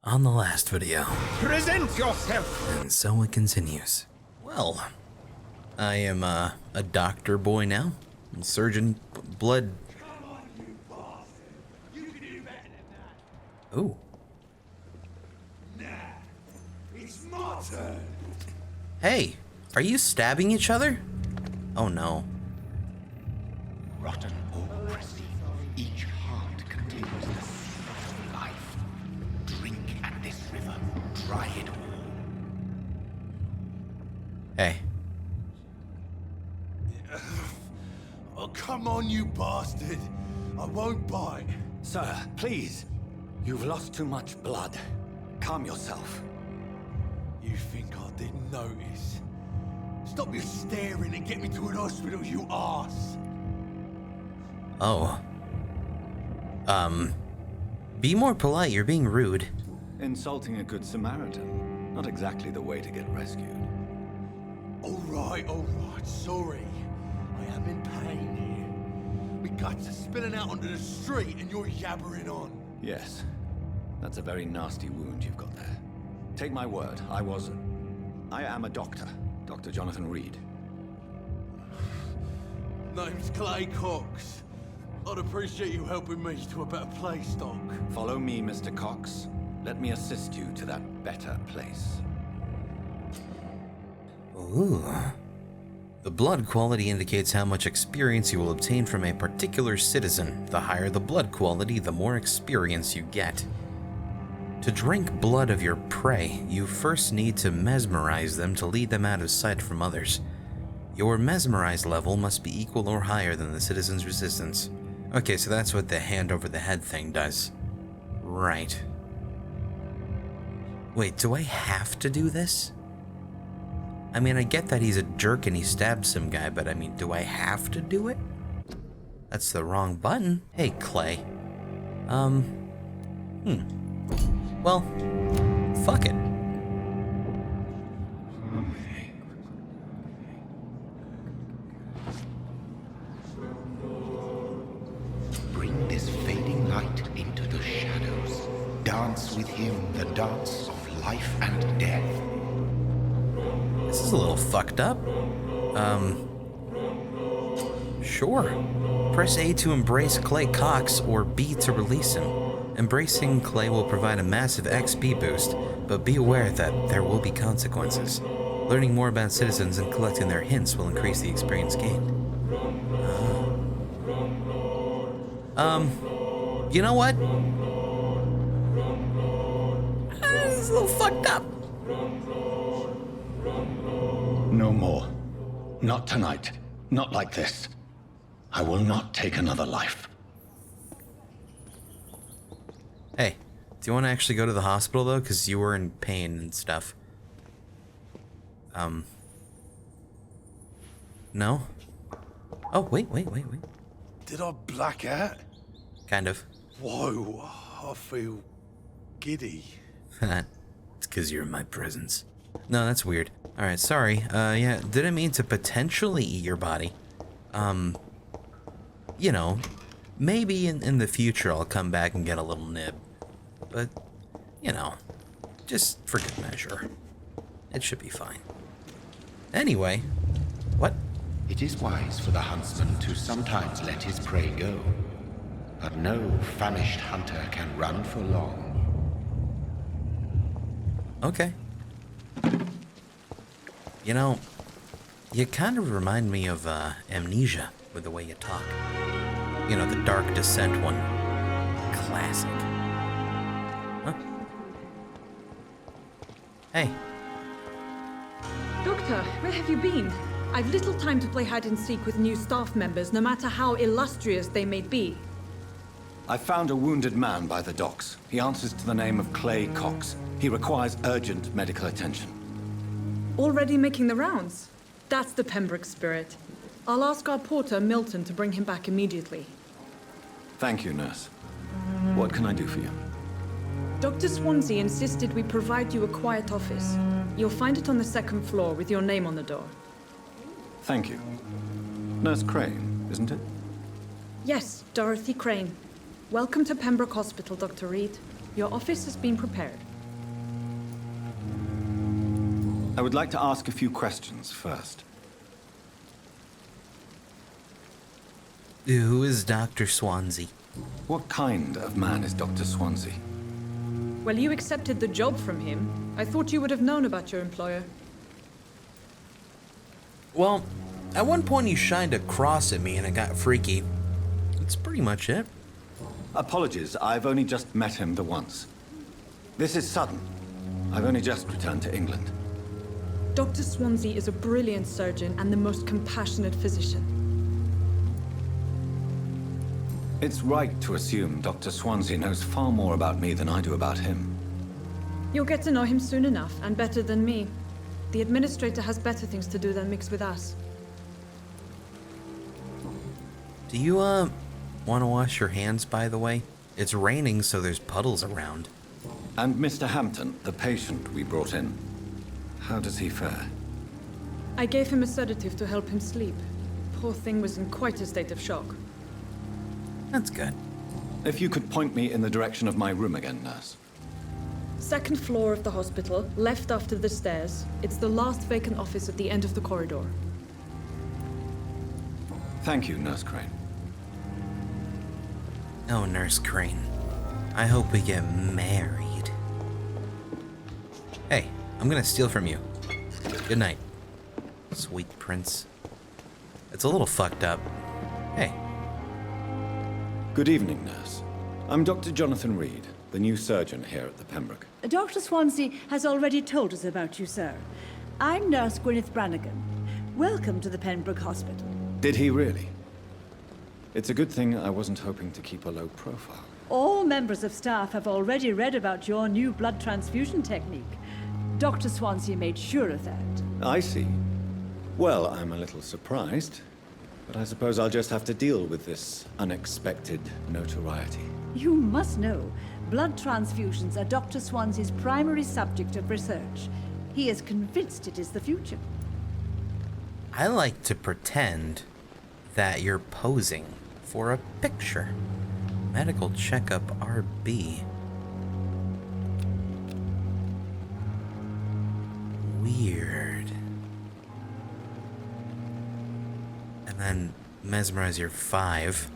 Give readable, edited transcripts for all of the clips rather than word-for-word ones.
on the last video. Present yourself! And so it continues. Well, I am a doctor boy now. Surgeon, blood. Ooh. Nah, it's my turn. Hey, are you stabbing each other? Oh no. Rotten or pristine, each heart contains the seed of life. Drink at this river, try it all. Hey. Oh, come on, you bastard. I won't bite. Sir, please. You've lost too much blood. Calm yourself. You think I didn't notice? Stop your staring and get me to an hospital, you arse. Oh. Be more polite, you're being rude. Insulting a good Samaritan. Not exactly the way to get rescued. All right, sorry. I am in pain here. My guts are spilling out onto the street and you're yabbering on. Yes. That's a very nasty wound you've got there. Take my word, I am a doctor. Dr. Jonathan Reed. Name's Clay Cox. I'd appreciate you helping me to a better place, Doc. Follow me, Mr. Cox. Let me assist you to that better place. Ooh. The blood quality indicates how much experience you will obtain from a particular citizen. The higher the blood quality, the more experience you get. To drink blood of your prey, you first need to mesmerize them to lead them out of sight from others. Your mesmerized level must be equal or higher than the citizen's resistance. Okay, so that's what the hand over the head thing does. Right. Wait, do I have to do this? I mean, I get that he's a jerk and he stabbed some guy, but I mean, do I have to do it? That's the wrong button. Hey, Clay. Well, fuck it. Bring this fading light into the shadows. Dance with him the dance of life and death. This is a little fucked up. Sure. Press A to embrace Clay Cox or B to release him. Embracing Clay will provide a massive XP boost, but be aware that there will be consequences. Learning more about citizens and collecting their hints will increase the experience gained. You know what? This is a little fucked up. No more. Not tonight. Not like this. I will not take another life. Hey, do you want to actually go to the hospital, though? Because you were in pain and stuff. No? Oh, wait. Did I black out? Kind of. Whoa, I feel giddy. It's because you're in my presence. No, that's weird. Alright, sorry. Yeah, didn't mean to potentially eat your body. You know, maybe in the future I'll come back and get a little nib. But, you know, just for good measure. It should be fine. Anyway, what? It is wise for the huntsman to sometimes let his prey go. But no famished hunter can run for long. Okay. You know, you kind of remind me of Amnesia with the way you talk. You know, the Dark Descent one. Classic. Huh? Hey. Doctor, where have you been? I've little time to play hide and seek with new staff members, no matter how illustrious they may be. I found a wounded man by the docks. He answers to the name of Clay Cox. He requires urgent medical attention. Already making the rounds? That's the Pembroke spirit. I'll ask our porter, Milton, to bring him back immediately. Thank you, nurse. What can I do for you? Dr. Swansea insisted we provide you a quiet office. You'll find it on the second floor with your name on the door. Thank you. Nurse Crane, isn't it? Yes, Dorothy Crane. Welcome to Pembroke Hospital, Dr. Reed. Your office has been prepared. I would like to ask a few questions first. Who is Dr. Swansea? What kind of man is Dr. Swansea? Well, you accepted the job from him. I thought you would have known about your employer. Well, at one point he shined a cross at me and it got freaky. That's pretty much it. Apologies, I've only just met him the once. This is sudden. I've only just returned to England. Dr. Swansea is a brilliant surgeon and the most compassionate physician. It's right to assume Dr. Swansea knows far more about me than I do about him. You'll get to know him soon enough, and better than me. The administrator has better things to do than mix with us. Do you, want to wash your hands, by the way? It's raining, so there's puddles around. And Mr. Hampton, the patient we brought in, how does he fare? I gave him a sedative to help him sleep. Poor thing was in quite a state of shock. That's good. If you could point me in the direction of my room again, nurse. Second floor of the hospital, left after the stairs. It's the last vacant office at the end of the corridor. Thank you, Nurse Crane. Oh, Nurse Crane. I hope we get married. Hey, I'm gonna steal from you. Good night, sweet prince. It's a little fucked up. Hey. Good evening, nurse. I'm Dr. Jonathan Reed, the new surgeon here at the Pembroke. Dr. Swansea has already told us about you, sir. I'm Nurse Gwyneth Brannigan. Welcome to the Pembroke Hospital. Did he really? It's a good thing I wasn't hoping to keep a low profile. All members of staff have already read about your new blood transfusion technique. Dr. Swansea made sure of that. I see. Well, I'm a little surprised, but I suppose I'll just have to deal with this unexpected notoriety. You must know, blood transfusions are Dr. Swansea's primary subject of research. He is convinced it is the future. I like to pretend that you're posing for a picture. Medical checkup RB. Weird. And then mesmerize your 5.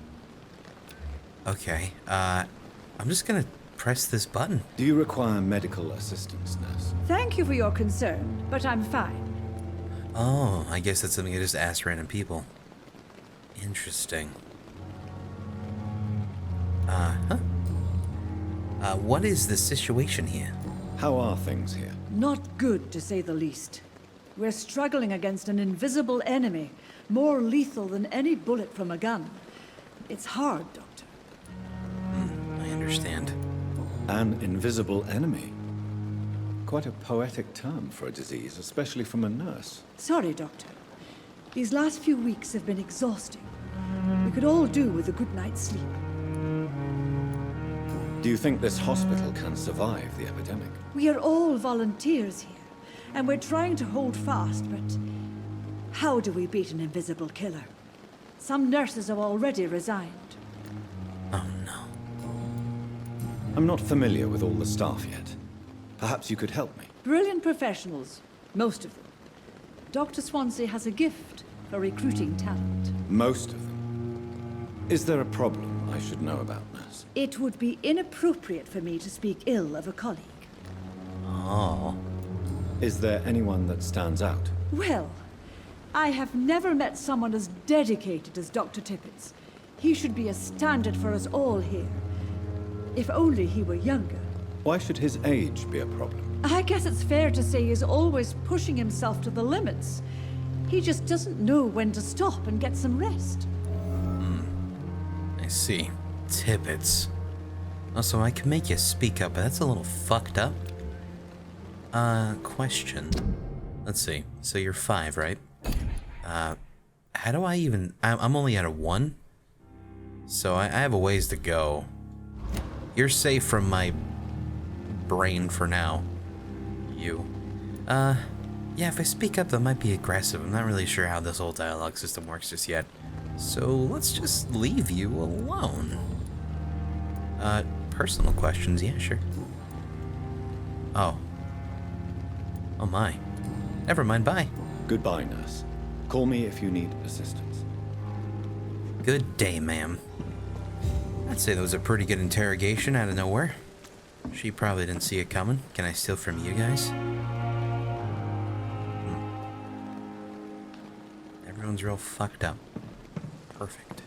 Okay, I'm just gonna press this button. Do you require medical assistance, nurse? Thank you for your concern, but I'm fine. Oh, I guess that's something I just asked random people. Interesting. What is the situation here? How are things here? Not good, to say the least. We're struggling against an invisible enemy, more lethal than any bullet from a gun. It's hard, Doctor. I understand. An invisible enemy. Quite a poetic term for a disease, especially from a nurse. Sorry, Doctor. These last few weeks have been exhausting. We could all do with a good night's sleep. Do you think this hospital can survive the epidemic? We are all volunteers here, and we're trying to hold fast, but how do we beat an invisible killer? Some nurses have already resigned. Oh no. I'm not familiar with all the staff yet. Perhaps you could help me. Brilliant professionals, most of them. Dr. Swansea has a gift for recruiting talent. Most of them. Is there a problem I should know about, nurse? It would be inappropriate for me to speak ill of a colleague. Oh. Is there anyone that stands out? Well, I have never met someone as dedicated as Dr. Tippett's. He should be a standard for us all here. If only he were younger. Why should his age be a problem? I guess it's fair to say he's always pushing himself to the limits. He just doesn't know when to stop and get some rest. I see. Tippets. Also, I can make you speak up, but that's a little fucked up. Question. Let's see. So you're 5, right? How do I even... I'm only at a 1? So I have a ways to go. You're safe from my brain for now. You. Yeah, if I speak up, that might be aggressive. I'm not really sure how this whole dialogue system works just yet. So let's just leave you alone. Personal questions, yeah, sure. Oh. Oh my. Never mind, bye. Goodbye, nurse. Call me if you need assistance. Good day, ma'am. I'd say that was a pretty good interrogation out of nowhere. She probably didn't see it coming. Can I steal from you guys? Everyone's real fucked up. Perfect.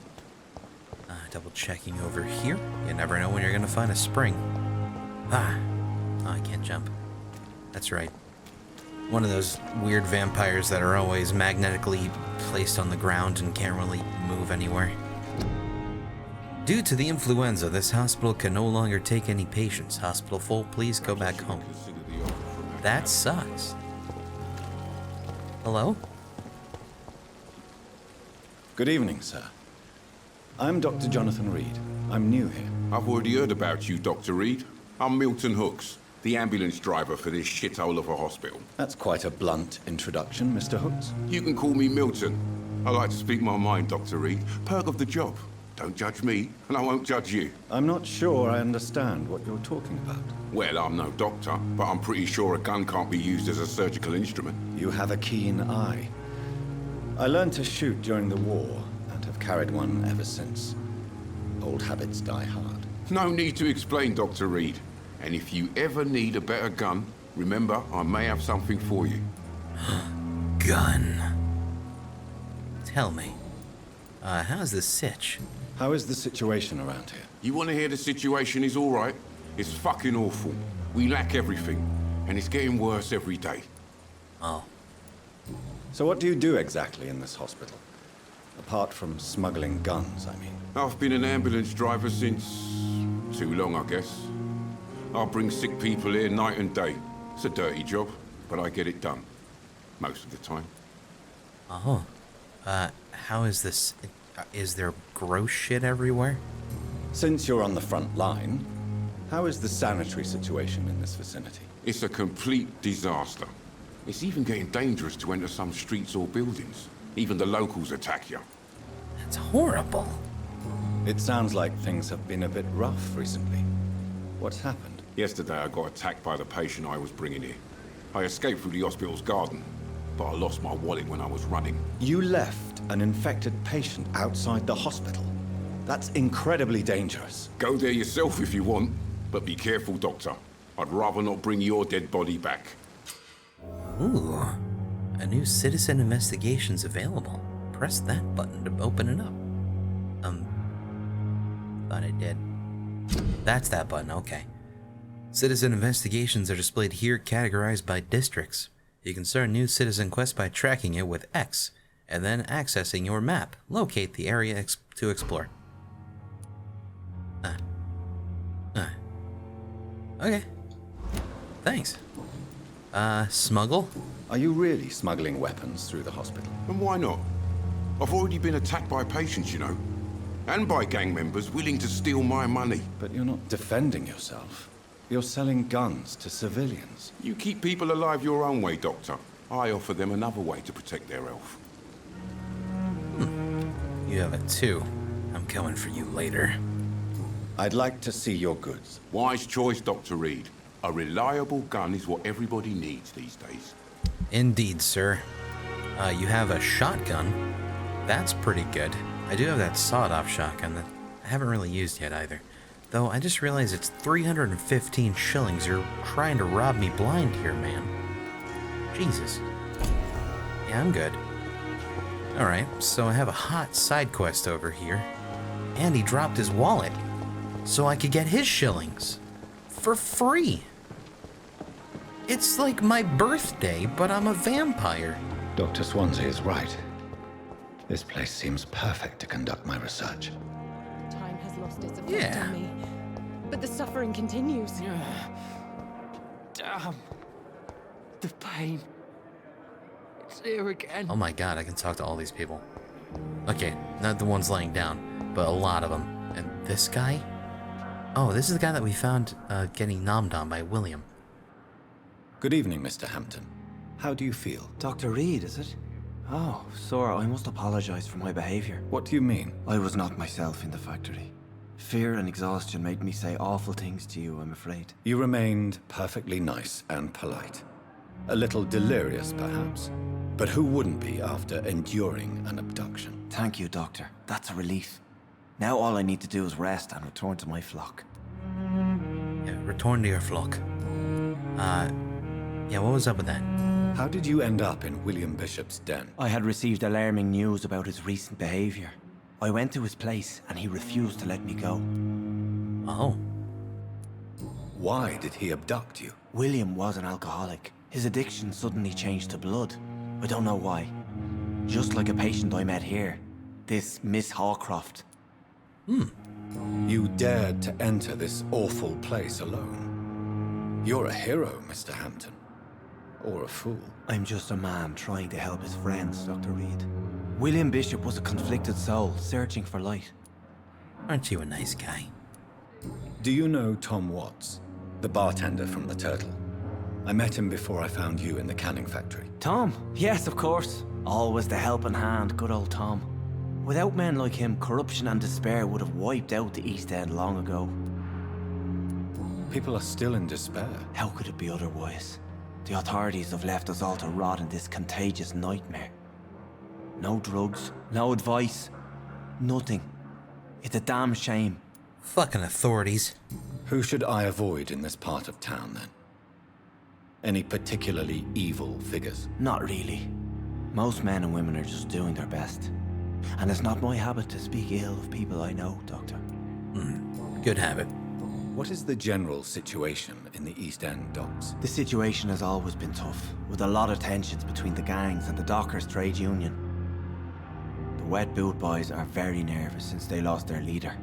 Double checking over here. You never know when you're gonna find a spring. Ah. Oh, I can't jump. That's right. One of those weird vampires that are always magnetically placed on the ground and can't really move anywhere. Due to the influenza, this hospital can no longer take any patients. Hospital full, please go back home. That sucks. Hello? Good evening, sir. I'm Dr. Jonathan Reed. I'm new here. I've already heard about you, Dr. Reed. I'm Milton Hooks, the ambulance driver for this shithole of a hospital. That's quite a blunt introduction, Mr. Hooks. You can call me Milton. I like to speak my mind, Dr. Reed. Perk of the job. Don't judge me, and I won't judge you. I'm not sure I understand what you're talking about. Well, I'm no doctor, but I'm pretty sure a gun can't be used as a surgical instrument. You have a keen eye. I learned to shoot during the war, and have carried one ever since. Old habits die hard. No need to explain, Dr. Reed. And if you ever need a better gun, remember, I may have something for you. Gun. Tell me, how's the sitch? How is the situation around here? You want to hear the situation is all right? It's fucking awful. We lack everything, and it's getting worse every day. Oh. So what do you do exactly in this hospital? Apart from smuggling guns, I mean. I've been an ambulance driver since... too long, I guess. I bring sick people here night and day. It's a dirty job, but I get it done. Most of the time. Oh. How is this? Is there gross shit everywhere? Since you're on the front line, how is the sanitary situation in this vicinity? It's a complete disaster. It's even getting dangerous to enter some streets or buildings. Even the locals attack you. That's horrible. It sounds like things have been a bit rough recently. What's happened? Yesterday I got attacked by the patient I was bringing here. I escaped through the hospital's garden, but I lost my wallet when I was running. You left an infected patient outside the hospital? That's incredibly dangerous. Go there yourself if you want, but be careful, Doctor. I'd rather not bring your dead body back. Ooh. A new citizen investigation's available. Press that button to open it up. Thought I did. That's that button, okay. Citizen investigations are displayed here, categorized by districts. You can start a new citizen quest by tracking it with X, and then accessing your map. Locate the area to explore. Okay. Thanks. Smuggle? Are you really smuggling weapons through the hospital? And why not? I've already been attacked by patients, you know. And by gang members willing to steal my money. But you're not defending yourself. You're selling guns to civilians. You keep people alive your own way, Doctor. I offer them another way to protect their health. You have it too. I'm coming for you later. I'd like to see your goods. Wise choice, Dr. Reed. A reliable gun is what everybody needs these days. Indeed, sir. You have a shotgun. That's pretty good. I do have that sawed-off shotgun that I haven't really used yet either. Though I just realized it's 315 shillings. You're trying to rob me blind here, man. Jesus. Yeah, I'm good. Alright, so I have a hot side quest over here. And he dropped his wallet. So I could get his shillings. For free. It's like my birthday, but I'm a vampire. Dr. Swansea is right. This place seems perfect to conduct my research. Time has lost its effect Yeah. on me. But the suffering continues. Damn. The pain. It's here again. Oh my god, I can talk to all these people. Okay, not the ones laying down, but a lot of them. And this guy? Oh, this is the guy that we found getting nommed on by William. Good evening, Mr. Hampton. How do you feel? Dr. Reed, is it? Oh, sir, I must apologize for my behavior. What do you mean? I was not myself in the factory. Fear and exhaustion made me say awful things to you, I'm afraid. You remained perfectly nice and polite. A little delirious, perhaps. But who wouldn't be after enduring an abduction? Thank you, Doctor. That's a relief. Now all I need to do is rest and return to my flock. Yeah, return to your flock. Yeah, what was up with that? How did you end up in William Bishop's den? I had received alarming news about his recent behavior. I went to his place and he refused to let me go. Oh. Why did he abduct you? William was an alcoholic. His addiction suddenly changed to blood. I don't know why. Just like a patient I met here. This Miss Hawcroft. You dared to enter this awful place alone. You're a hero, Mr. Hampton. Or a fool. I'm just a man trying to help his friends, Dr. Reed. William Bishop was a conflicted soul, searching for light. Aren't you a nice guy? Do you know Tom Watts, the bartender from the Turtle? I met him before I found you in the canning factory. Tom? Yes, of course. Always the helping hand, good old Tom. Without men like him, corruption and despair would have wiped out the East End long ago. People are still in despair. How could it be otherwise? The authorities have left us all to rot in this contagious nightmare. No drugs, no advice, nothing. It's a damn shame. Fucking authorities. Who should I avoid in this part of town, then? Any particularly evil figures? Not really. Most men and women are just doing their best. And it's not my habit to speak ill of people I know, Doctor. Good habit. What is the general situation in the East End docks? The situation has always been tough, with a lot of tensions between the gangs and the Dockers' trade union. The Wet Boot Boys are very nervous since they lost their leader.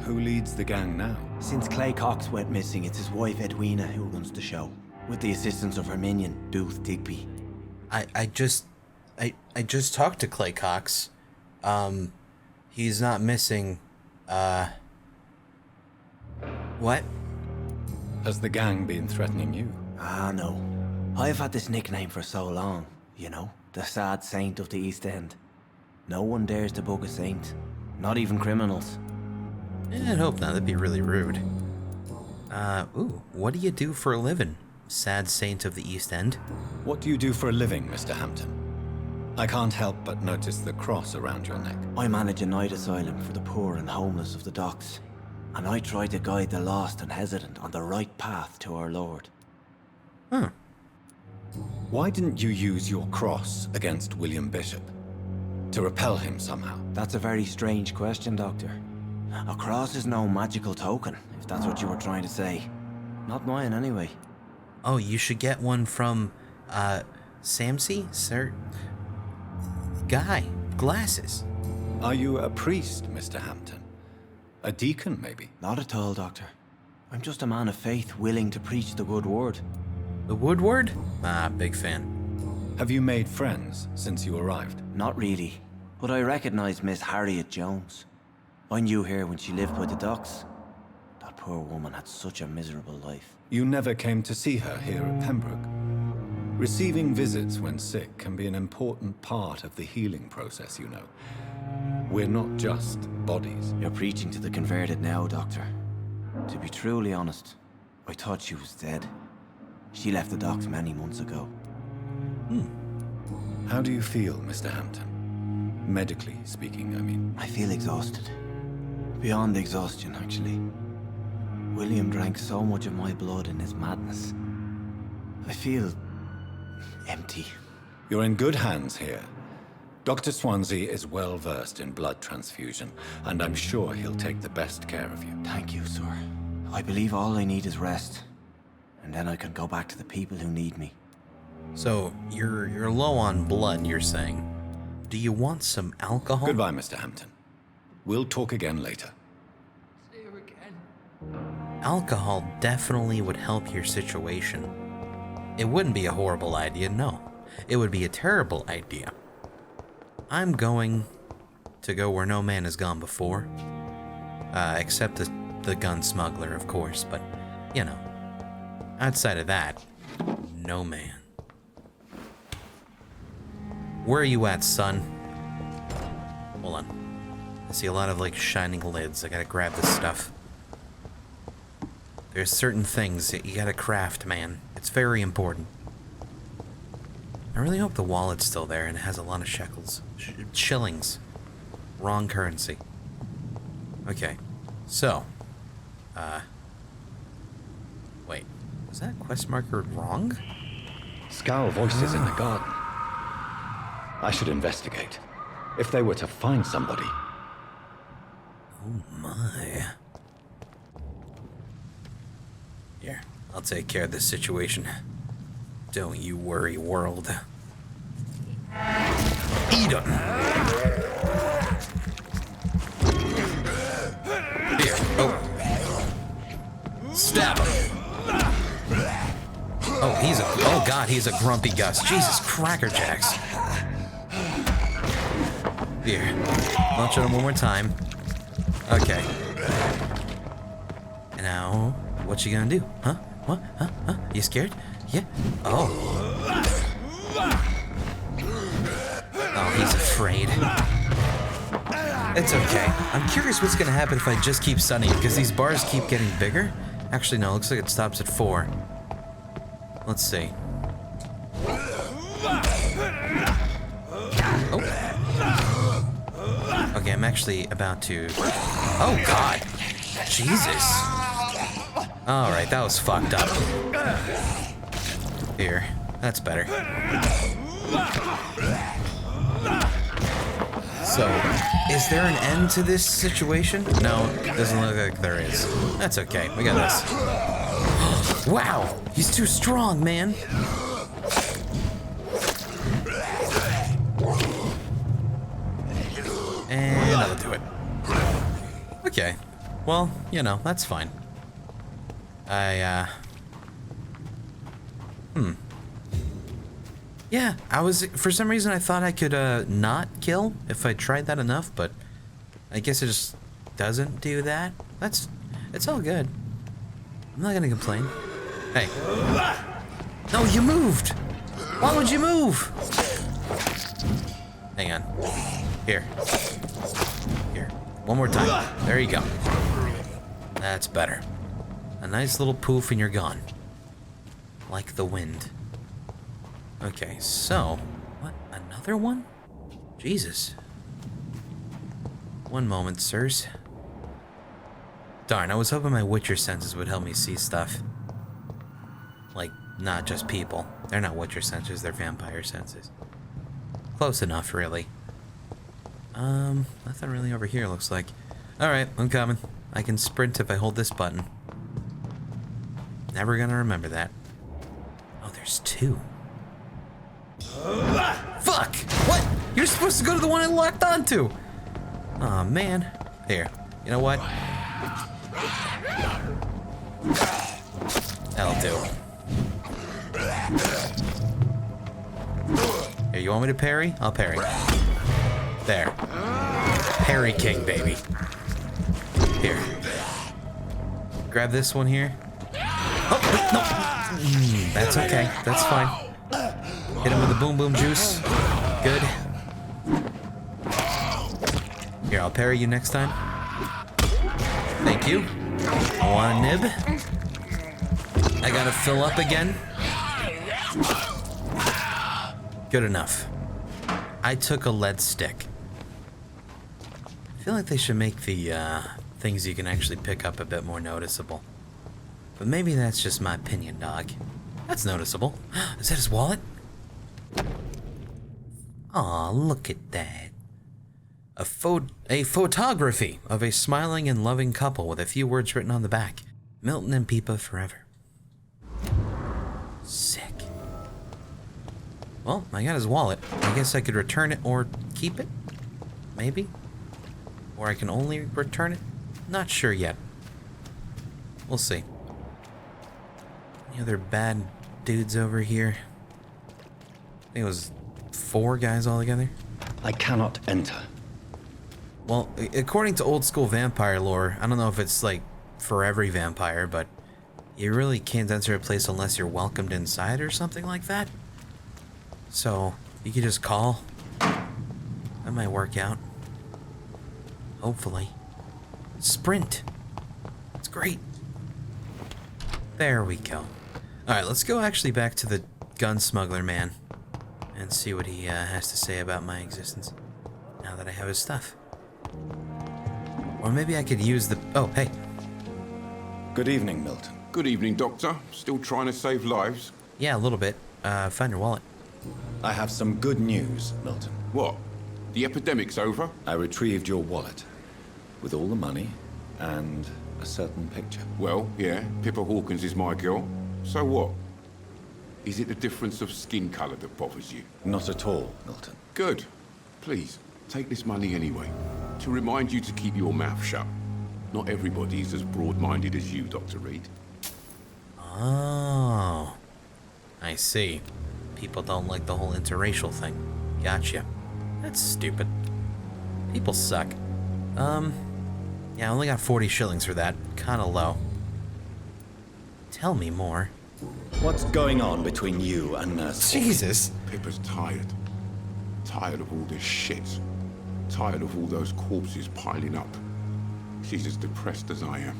Who leads the gang now? Since Clay Cox went missing, it's his wife Edwina who runs the show, with the assistance of her minion, Booth Digby. I just talked to Clay Cox. He's not missing, What? Has the gang been threatening you? Ah, no. I've had this nickname for so long, you know, the sad saint of the East End. No one dares to bug a saint, not even criminals. I'd hope not, that'd be really rude. What do you do for a living, sad saint of the East End? What do you do for a living, Mr. Hampton? I can't help but notice the cross around your neck. I manage a night asylum for the poor and homeless of the docks, and I try to guide the lost and hesitant on the right path to our Lord. Huh. Why didn't you use your cross against William Bishop? To repel him somehow? That's a very strange question, Doctor. A cross is no magical token, if that's what you were trying to say. Not mine, anyway. Oh, you should get one from, Samsey? Sir? Guy. Glasses. Are you a priest, Mr. Hampton? A deacon, maybe? Not at all, Doctor. I'm just a man of faith willing to preach the good word. The Woodward? Ah, big fan. Have you made friends since you arrived? Not really, but I recognize Miss Harriet Jones. I knew her when she lived by the docks. That poor woman had such a miserable life. You never came to see her here at Pembroke. Receiving visits when sick can be an important part of the healing process, you know. We're not just bodies. You're preaching to the converted now, Doctor. To be truly honest, I thought she was dead. She left the docks many months ago. How do you feel, Mr. Hampton? Medically speaking, I mean. I feel exhausted. Beyond exhaustion, actually. William drank so much of my blood in his madness. I feel empty. You're in good hands here. Dr. Swansea is well versed in blood transfusion, and I'm sure he'll take the best care of you. Thank you, sir. I believe all I need is rest. And then I can go back to the people who need me. So, you're low on blood, you're saying. Do you want some alcohol? Goodbye, Mr. Hampton. We'll talk again later. See you again. Alcohol definitely would help your situation. It wouldn't be a horrible idea, no. It would be a terrible idea. I'm going to go where no man has gone before. Except the gun smuggler, of course, but, you know. Outside of that, no man. Where are you at, son? Hold on. I see a lot of, like, shining lids. I gotta grab this stuff. There's certain things that you gotta craft, man. It's very important. I really hope the wallet's still there and it has a lot of shekels. Shillings. Wrong currency. Okay. So. Wait. Was that quest marker wrong? Scowl voices in the garden. I should investigate. If they were to find somebody. Oh my. Here, I'll take care of this situation. Don't you worry, world. Eat 'em! Here, oh. Stab him! Oh, God, he's a grumpy Gus. Jesus Cracker Jacks. Here, launch at him one more time. Okay. And now, what you gonna do? Huh? What? Huh? Huh? You scared? Yeah? Oh. Oh, he's afraid. It's okay. I'm curious what's gonna happen if I just keep stunning him, because these bars keep getting bigger. Actually, no, looks like it stops at 4. Let's see. Oh. Okay, I'm actually about to... Oh, God. Jesus. Alright, that was fucked up. Here. That's better. So, is there an end to this situation? No, doesn't look like there is. That's okay. We got this. Wow! He's too strong, man! And that'll do it. Okay. Well, you know, that's fine. Yeah, for some reason I thought I could, not kill if I tried that enough, but I guess it just doesn't do that. It's all good. I'm not gonna complain. Hey. No, you moved! Why would you move? Hang on. Here. Here. One more time. There you go. That's better. A nice little poof and you're gone. Like the wind. Okay, so... What? Another one? Jesus. One moment, sirs. Darn, I was hoping my Witcher senses would help me see stuff. Like, not just people. They're not Witcher senses, they're vampire senses. Close enough, really. Nothing really over here, looks like. Alright, I'm coming. I can sprint if I hold this button. Never gonna remember that. Oh, there's 2. Fuck! What? You're supposed to go to the one I locked onto! Aw, man. Here. You know what? That'll do. Here, you want me to parry? I'll parry. There. Parry King, baby. Here. Grab this one here. Oh, no. That's okay. That's fine. Hit him with the boom boom juice. Good. Here, I'll parry you next time. Thank you. I want a nib. I gotta fill up again. Good enough. I took a lead stick. I feel like they should make the things you can actually pick up a bit more noticeable. But maybe that's just my opinion, dog. That's noticeable. Is that his wallet? Aw, look at that. A photography of a smiling and loving couple with a few words written on the back. Milton and Peepa forever. Sick. Well, I got his wallet. I guess I could return it or keep it? Maybe? Or I can only return it? Not sure yet. We'll see. Any other bad dudes over here? I think it was 4 guys altogether. I cannot enter. Well, according to old school vampire lore, I don't know if it's like for every vampire, but you really can't enter a place unless you're welcomed inside or something like that. So, you could just call. That might work out. Hopefully. Sprint. It's great. There we go. Alright, let's go actually back to the gun smuggler man and see what he has to say about my existence now that I have his stuff. Or maybe I could use the... Oh, hey. Good evening, Milton. Good evening, Doctor. Still trying to save lives? Yeah, a little bit. Find your wallet. I have some good news, Milton. What? The epidemic's over? I retrieved your wallet with all the money and a certain picture. Well, yeah, Pippa Hawkins is my girl. So what? Is it the difference of skin colour that bothers you? Not at all, Milton. Good. Please, take this money anyway. To remind you to keep your mouth shut. Not everybody is as broad-minded as you, Dr. Reed. Oh. I see. People don't like the whole interracial thing. Gotcha. That's stupid. People suck. Yeah, I only got 40 shillings for that. Kinda low. Tell me more. What's going on between you and Nurse? Jesus! Pippa's tired. Tired of all this shit. Tired of all those corpses piling up. She's as depressed as I am.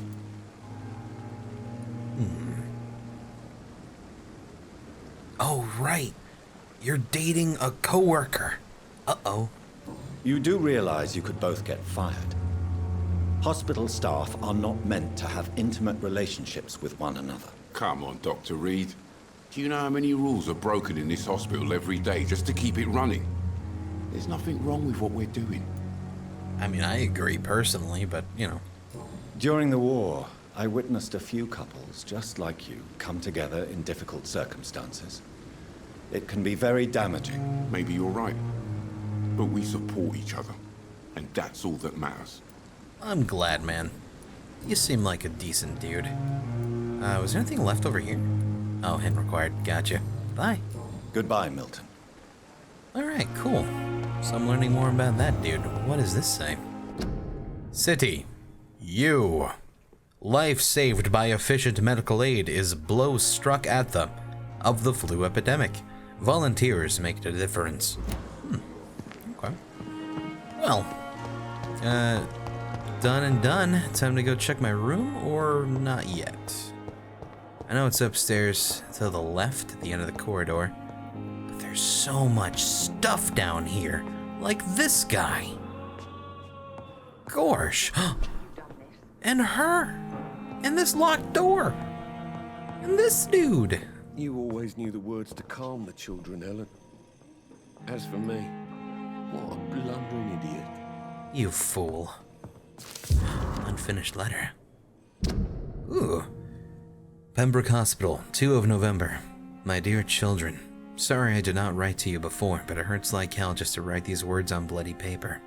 Oh, right. You're dating a coworker. Uh-oh. You do realize you could both get fired. Hospital staff are not meant to have intimate relationships with one another. Come on, Dr. Reed. Do you know how many rules are broken in this hospital every day just to keep it running? There's nothing wrong with what we're doing. I mean, I agree personally, but, you know. During the war, I witnessed a few couples just like you come together in difficult circumstances. It can be very damaging. Maybe you're right. But we support each other. And that's all that matters. I'm glad, man. You seem like a decent dude. Was there anything left over here? Oh, hint required. Gotcha. Bye. Goodbye, Milton. Alright, cool. So I'm learning more about that dude. What does this say? City. You. Life saved by efficient medical aid is blow struck at them of the flu epidemic. Volunteers make the difference. Okay. Well, done and done. Time to go check my room, or not yet? I know it's upstairs to the left at the end of the corridor, but there's so much stuff down here. Like this guy. Gorsh. And her. And this locked door. And this dude. You always knew the words to calm the children, Ellen. As for me, what a blundering idiot. You fool. Unfinished letter. Ooh. Pembroke Hospital, 2 of November. My dear children, sorry I did not write to you before, but it hurts like hell just to write these words on bloody paper.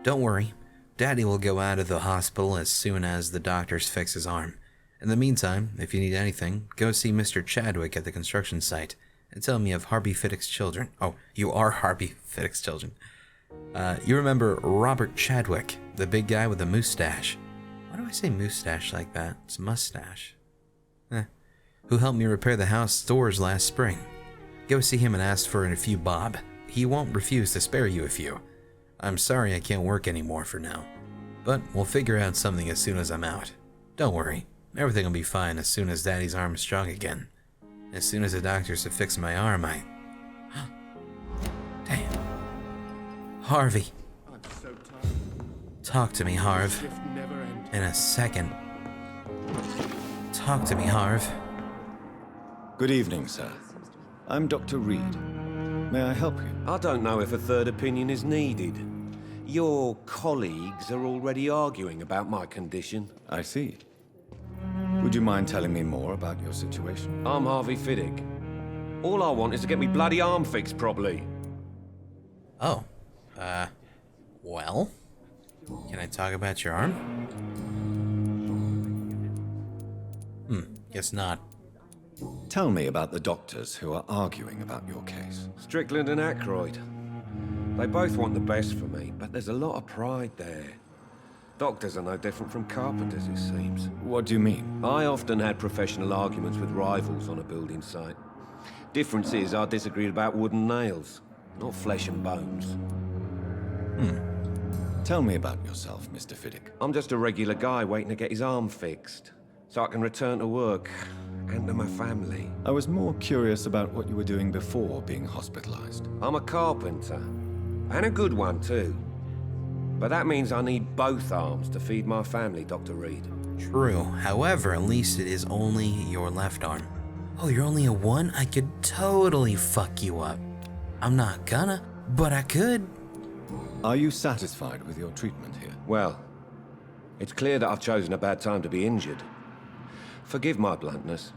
Don't worry, Daddy will go out of the hospital as soon as the doctors fix his arm. In the meantime, if you need anything, go see Mr. Chadwick at the construction site and tell me of Harvey Fiddick's children. Oh, you are Harvey Fiddick's children. You remember Robert Chadwick, the big guy with the mustache. Why do I say mustache like that? It's mustache. Who helped me repair the house doors last spring. Go see him and ask for a few bob. He won't refuse to spare you a few. I'm sorry I can't work anymore for now, but we'll figure out something as soon as I'm out. Don't worry, everything will be fine as soon as Daddy's arm is strong again. As soon as the doctors have fixed my arm, Damn. Harvey. I'm so tired. Talk to me, Harv. Shift never ends. In a second. Talk to me, Harv. Good evening, sir. I'm Dr. Reed. May I help you? I don't know if a third opinion is needed. Your colleagues are already arguing about my condition. I see. Would you mind telling me more about your situation? I'm Harvey Fiddick. All I want is to get me bloody arm fixed properly. Oh. Well? Can I talk about your arm? Guess not. Tell me about the doctors who are arguing about your case. Strickland and Aykroyd. They both want the best for me, but there's a lot of pride there. Doctors are no different from carpenters, it seems. What do you mean? I often had professional arguments with rivals on a building site. Difference is I disagreed about wooden nails, not flesh and bones. Tell me about yourself, Mr. Fiddick. I'm just a regular guy waiting to get his arm fixed, so I can return to work and to my family. I was more curious about what you were doing before being hospitalized. I'm a carpenter, and a good one too. But that means I need both arms to feed my family, Dr. Reed. True. However, at least it is only your left arm. Oh, you're only a 1? I could totally fuck you up. I'm not gonna, but I could. Are you satisfied with your treatment here? Well, it's clear that I've chosen a bad time to be injured. Forgive my bluntness,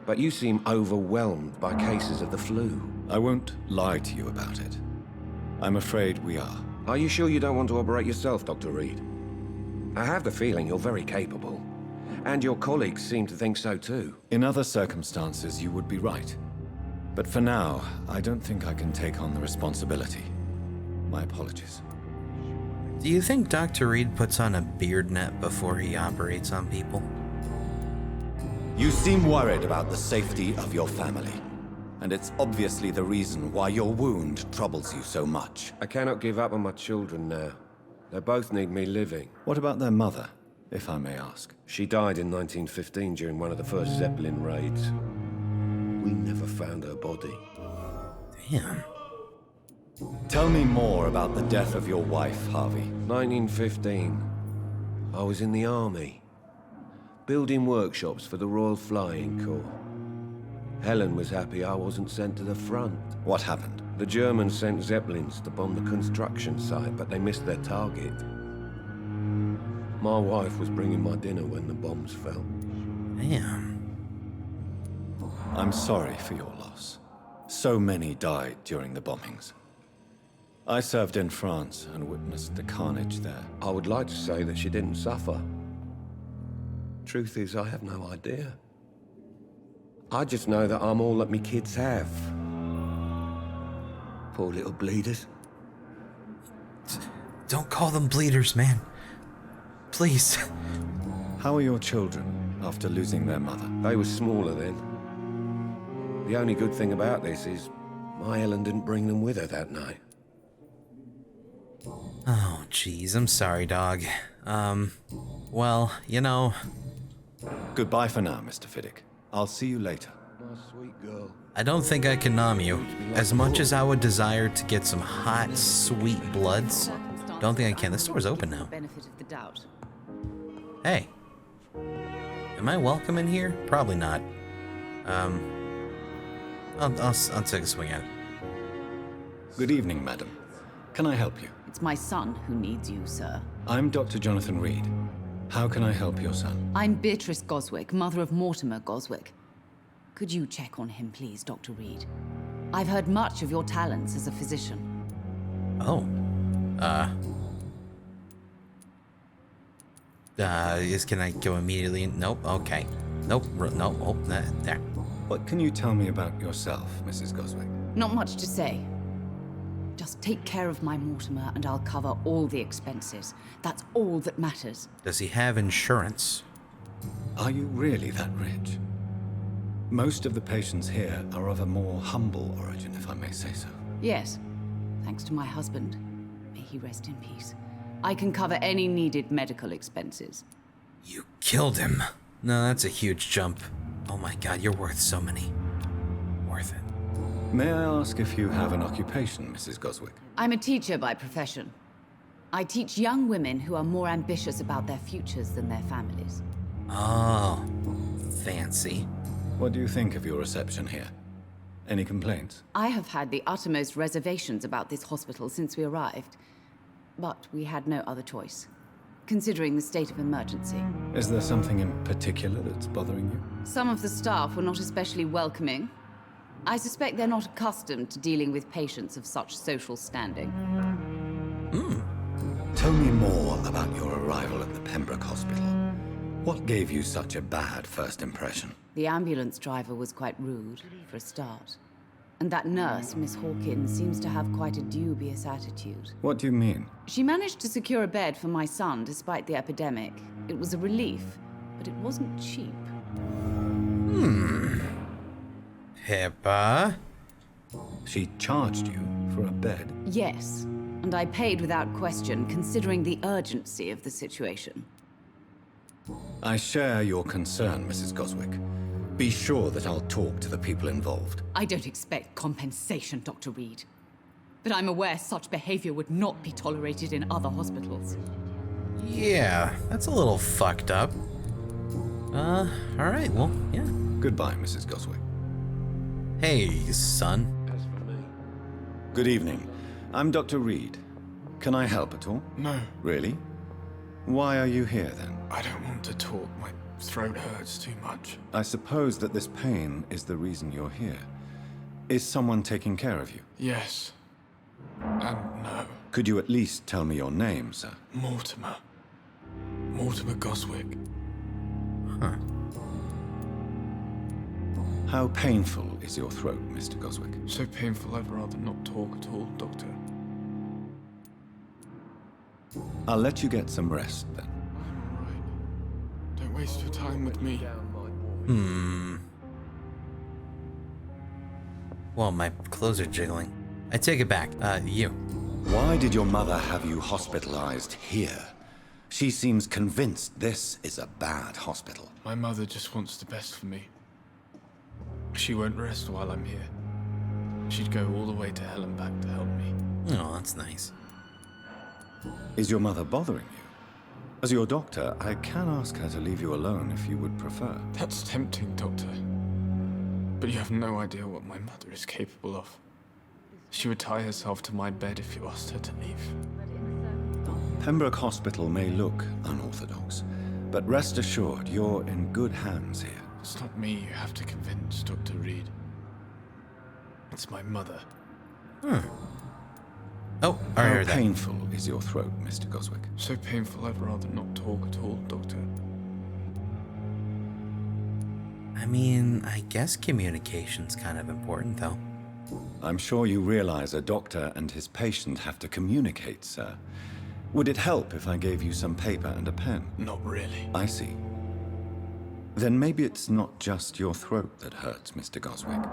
but you seem overwhelmed by cases of the flu. I won't lie to you about it. I'm afraid we are. Are you sure you don't want to operate yourself, Dr. Reed? I have the feeling you're very capable, and your colleagues seem to think so too. In other circumstances, you would be right. But for now, I don't think I can take on the responsibility. My apologies. Do you think Dr. Reed puts on a beard net before he operates on people? You seem worried about the safety of your family. And it's obviously the reason why your wound troubles you so much. I cannot give up on my children now. They both need me living. What about their mother, if I may ask? She died in 1915 during one of the first Zeppelin raids. We never found her body. Damn. Tell me more about the death of your wife, Harvey. 1915. I was in the army, building workshops for the Royal Flying Corps. Helen was happy I wasn't sent to the front. What happened? The Germans sent Zeppelins to bomb the construction site, but they missed their target. My wife was bringing my dinner when the bombs fell. Damn. I'm sorry for your loss. So many died during the bombings. I served in France and witnessed the carnage there. I would like to say that she didn't suffer. Truth is, I have no idea. I just know that I'm all that me kids have. Poor little bleeders. Don't call them bleeders, man. Please. How are your children after losing their mother? They were smaller then. The only good thing about this is my Helen didn't bring them with her that night. Oh, jeez, I'm sorry, dog. Well, you know... Goodbye for now, Mr. Fiddick. I'll see you later. My sweet girl. I don't think I can nom you. As much as I would desire to get some hot, sweet bloods, don't think I can. The store's open now. Benefit of the doubt. Hey. Am I welcome in here? Probably not. I'll take a swing at it. Good evening, madam. Can I help you? It's my son who needs you, sir. I'm Dr. Jonathan Reed. How can I help your son? I'm Beatrice Goswick, mother of Mortimer Goswick. Could you check on him, please, Dr. Reed? I've heard much of your talents as a physician. Oh. Can I go immediately? Nope, okay. Nope, nope, oh, there. What can you tell me about yourself, Mrs. Goswick? Not much to say. Just take care of my Mortimer and I'll cover all the expenses. That's all that matters. Does he have insurance? Are you really that rich? Most of the patients here are of a more humble origin, if I may say so. Yes, thanks to my husband. May he rest in peace. I can cover any needed medical expenses. You killed him. No, that's a huge jump. Oh my god, you're worth so many. Worth it. May I ask if you have an occupation, Mrs. Goswick? I'm a teacher by profession. I teach young women who are more ambitious about their futures than their families. Oh, fancy. What do you think of your reception here? Any complaints? I have had the uttermost reservations about this hospital since we arrived. But we had no other choice, considering the state of emergency. Is there something in particular that's bothering you? Some of the staff were not especially welcoming. I suspect they're not accustomed to dealing with patients of such social standing. Tell me more about your arrival at the Pembroke Hospital. What gave you such a bad first impression? The ambulance driver was quite rude, for a start. And that nurse, Miss Hawkins, seems to have quite a dubious attitude. What do you mean? She managed to secure a bed for my son despite the epidemic. It was a relief, but it wasn't cheap. Pippa? She charged you for a bed? Yes, And I paid without question, considering the urgency of the situation. I share your concern, Mrs. Goswick. Be sure that I'll talk to the people involved. I don't expect compensation, Dr. Reed. But I'm aware such behavior would not be tolerated in other hospitals. Yeah, that's a little fucked up. Alright, well, yeah. Goodbye, Mrs. Goswick. Hey, son. As for me, Good evening. I'm Dr. Reed. Can I help at all? No, Really? Why are you here, then? I don't want to talk. My throat hurts too much. I suppose that this pain is the reason you're here. Is someone taking care of you? Yes. And no. Could you at least tell me your name, sir? Mortimer. Mortimer Goswick. Huh. How painful is your throat, Mr. Goswick? So painful I'd rather not talk at all, Doctor. I'll let you get some rest, then. I'm alright. Don't waste your time with me. Well, my clothes are jiggling. I take it back. You. Why did your mother have you hospitalized here? She seems convinced this is a bad hospital. My mother just wants the best for me. She won't rest while I'm here. She'd go all the way to hell and back to help me. Oh, that's nice. Is your mother bothering you? As your doctor, I can ask her to leave you alone if you would prefer. That's tempting, Doctor. But you have no idea what my mother is capable of. She would tie herself to my bed if you asked her to leave. Pembroke Hospital may look unorthodox, but rest assured you're in good hands here. It's not me you have to convince, Dr. Reed. It's my mother. Oh, I How heard that. painful is your throat, Mr. Goswick? So painful I'd rather not talk at all, Doctor. I mean, I guess communication's kind of important, though. I'm sure you realize a doctor and his patient have to communicate, sir. Would it help if I gave you some paper and a pen? Not really. I see. Then maybe it's not just your throat that hurts, Mr. Goswick.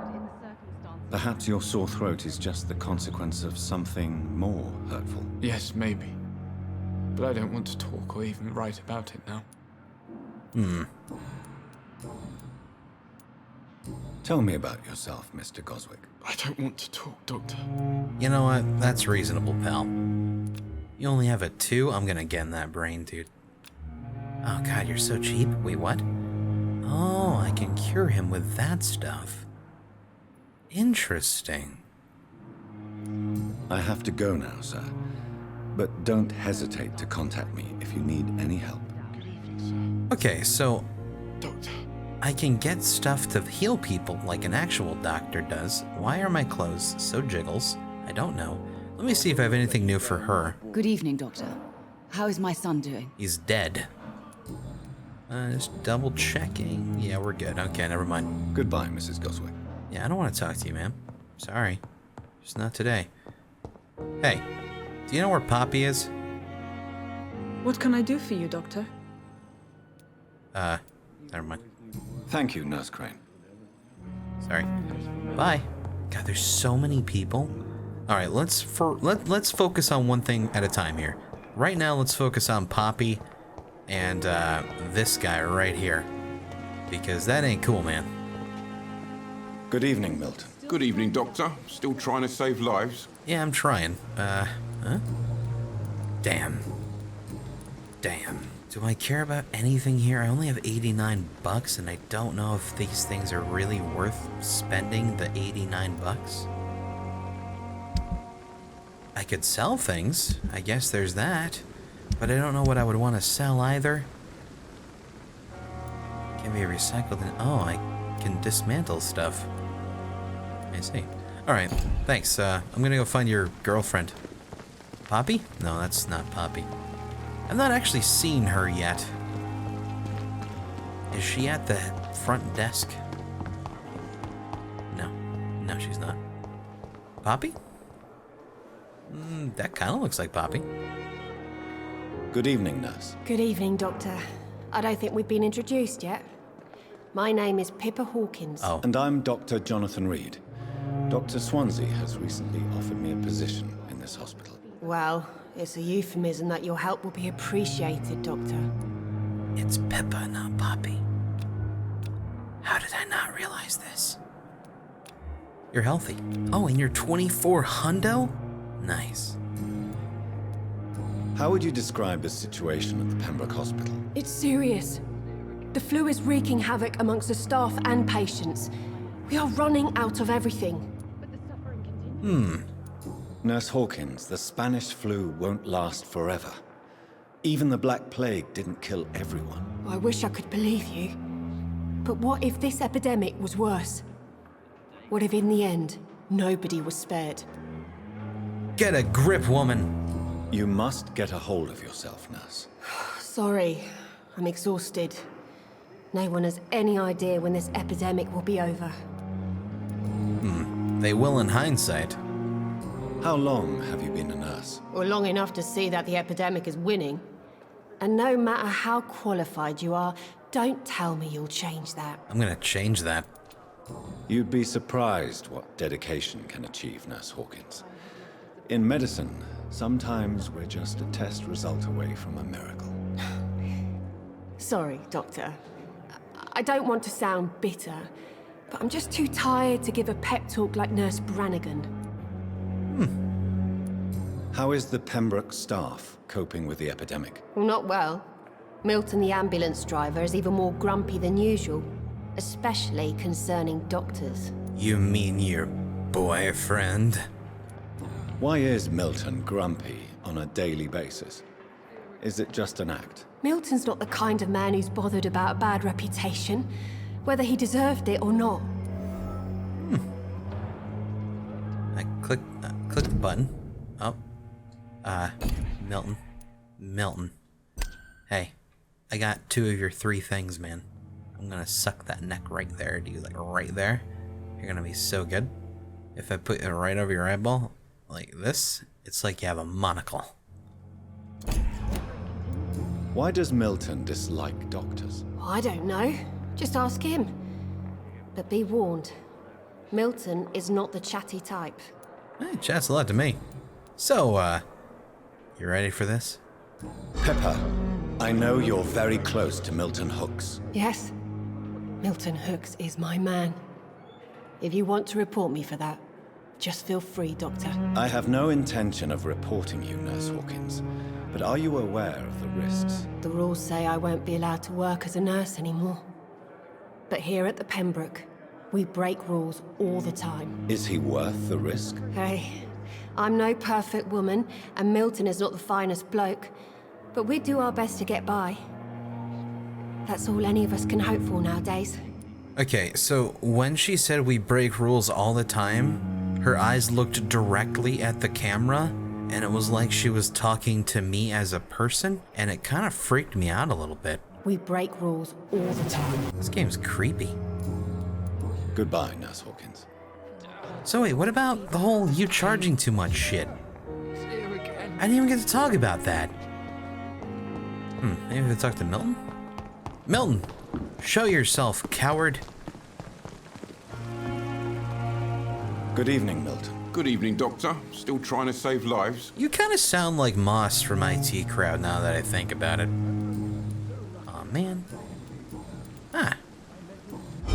Perhaps your sore throat is just the consequence of something more hurtful. Yes, maybe. But I don't want to talk or even write about it now. Tell me about yourself, Mr. Goswick. I don't want to talk, Doctor. You know what? That's reasonable, pal. You only have a 2? I'm gonna get in that brain, dude. Oh god, you're so cheap. Wait, what? Oh, I can cure him with that stuff. Interesting. I have to go now, sir. But don't hesitate to contact me if you need any help. Good evening, sir. Okay, so Doctor. I can get stuff to heal people like an actual doctor does. Why are my clothes so jiggles? I don't know. Let me see if I have anything new for her. Good evening, Doctor. How is my son doing? He's dead. Just double checking. Yeah, we're good. Okay, never mind. Goodbye, Mrs. Goswick. Yeah, I don't want to talk to you, ma'am. Sorry. Just not today. Hey, do you know where Poppy is? What can I do for you, Doctor? Never mind. Thank you, Nurse Crane. Sorry. Bye. God, there's so many people. All right, let's focus on one thing at a time here. Right now, let's focus on Poppy and this guy right here, because that ain't cool, man. Good evening, Milton. Good evening, Doctor. Still trying to save lives? Yeah, I'm trying. Huh? Damn. Do I care about anything here? I only have 89 bucks, and I don't know if these things are really worth spending the 89 bucks. I could sell things. I guess there's that. But I don't know what I would want to sell either. Can be recycled and... Oh, I can dismantle stuff. I see. Alright, thanks. I'm gonna go find your girlfriend. Poppy? No, that's not Poppy. I've not actually seen her yet. Is she at the front desk? No, she's not. Poppy? That kind of looks like Poppy. Good evening, Nurse. Good evening, Doctor. I don't think we've been introduced yet. My name is Pippa Hawkins. Oh. And I'm Dr. Jonathan Reed. Dr. Swansea has recently offered me a position in this hospital. Well, it's a euphemism that your help will be appreciated, Doctor. It's Pippa, not Poppy. How did I not realize this? You're healthy. Oh, and you're 24 hundo? Nice. How would you describe the situation at the Pembroke Hospital? It's serious. The flu is wreaking havoc amongst the staff and patients. We are running out of everything. Nurse Hawkins, the Spanish flu won't last forever. Even the Black Plague didn't kill everyone. I wish I could believe you. But what if this epidemic was worse? What if in the end, nobody was spared? Get a grip, woman. You must get a hold of yourself, Nurse. Sorry, I'm exhausted. No one has any idea when this epidemic will be over. They will in hindsight. How long have you been a nurse? Well, long enough to see that the epidemic is winning. And no matter how qualified you are, don't tell me you'll change that. I'm gonna change that. You'd be surprised what dedication can achieve, Nurse Hawkins. In medicine, sometimes we're just a test result away from a miracle. Sorry, Doctor. I don't want to sound bitter, but I'm just too tired to give a pep talk like Nurse Brannigan. How is the Pembroke staff coping with the epidemic? Well, not well. Milton, the ambulance driver, is even more grumpy than usual, especially concerning doctors. You mean your boyfriend? Why is Milton grumpy on a daily basis? Is it just an act? Milton's not the kind of man who's bothered about a bad reputation, whether he deserved it or not. I click the button. Oh. Milton. Hey, I got 2 of your 3 things, man. I'm gonna suck that neck right there, dude. Like right there. You're gonna be so good. If I put it right over your eyeball, like this, it's like you have a monocle. Why does Milton dislike doctors? I don't know. Just ask him. But be warned, Milton is not the chatty type. Hey, chats a lot to me. So, you ready for this? Pepper, I know you're very close to Milton Hooks. Yes, Milton Hooks is my man. If you want to report me for that, just feel free, Doctor. I have no intention of reporting you, Nurse Hawkins. But are you aware of the risks? The rules say I won't be allowed to work as a nurse anymore. But here at the Pembroke, we break rules all the time. Is he worth the risk? Hey, I'm no perfect woman, and Milton is not the finest bloke. But we do our best to get by. That's all any of us can hope for nowadays. Okay, so when she said we break rules all the time, her eyes looked directly at the camera, and it was like she was talking to me as a person, and it kind of freaked me out a little bit. We break rules all the time. This game's creepy. Goodbye, Nurse Hawkins. So wait, what about the whole you charging too much shit? I didn't even get to talk about that. Maybe if I talk to Milton? Milton, show yourself, coward. Good evening, Milton. Good evening, Doctor. Still trying to save lives? You kind of sound like Moss from IT Crowd now that I think about it. Aw, man.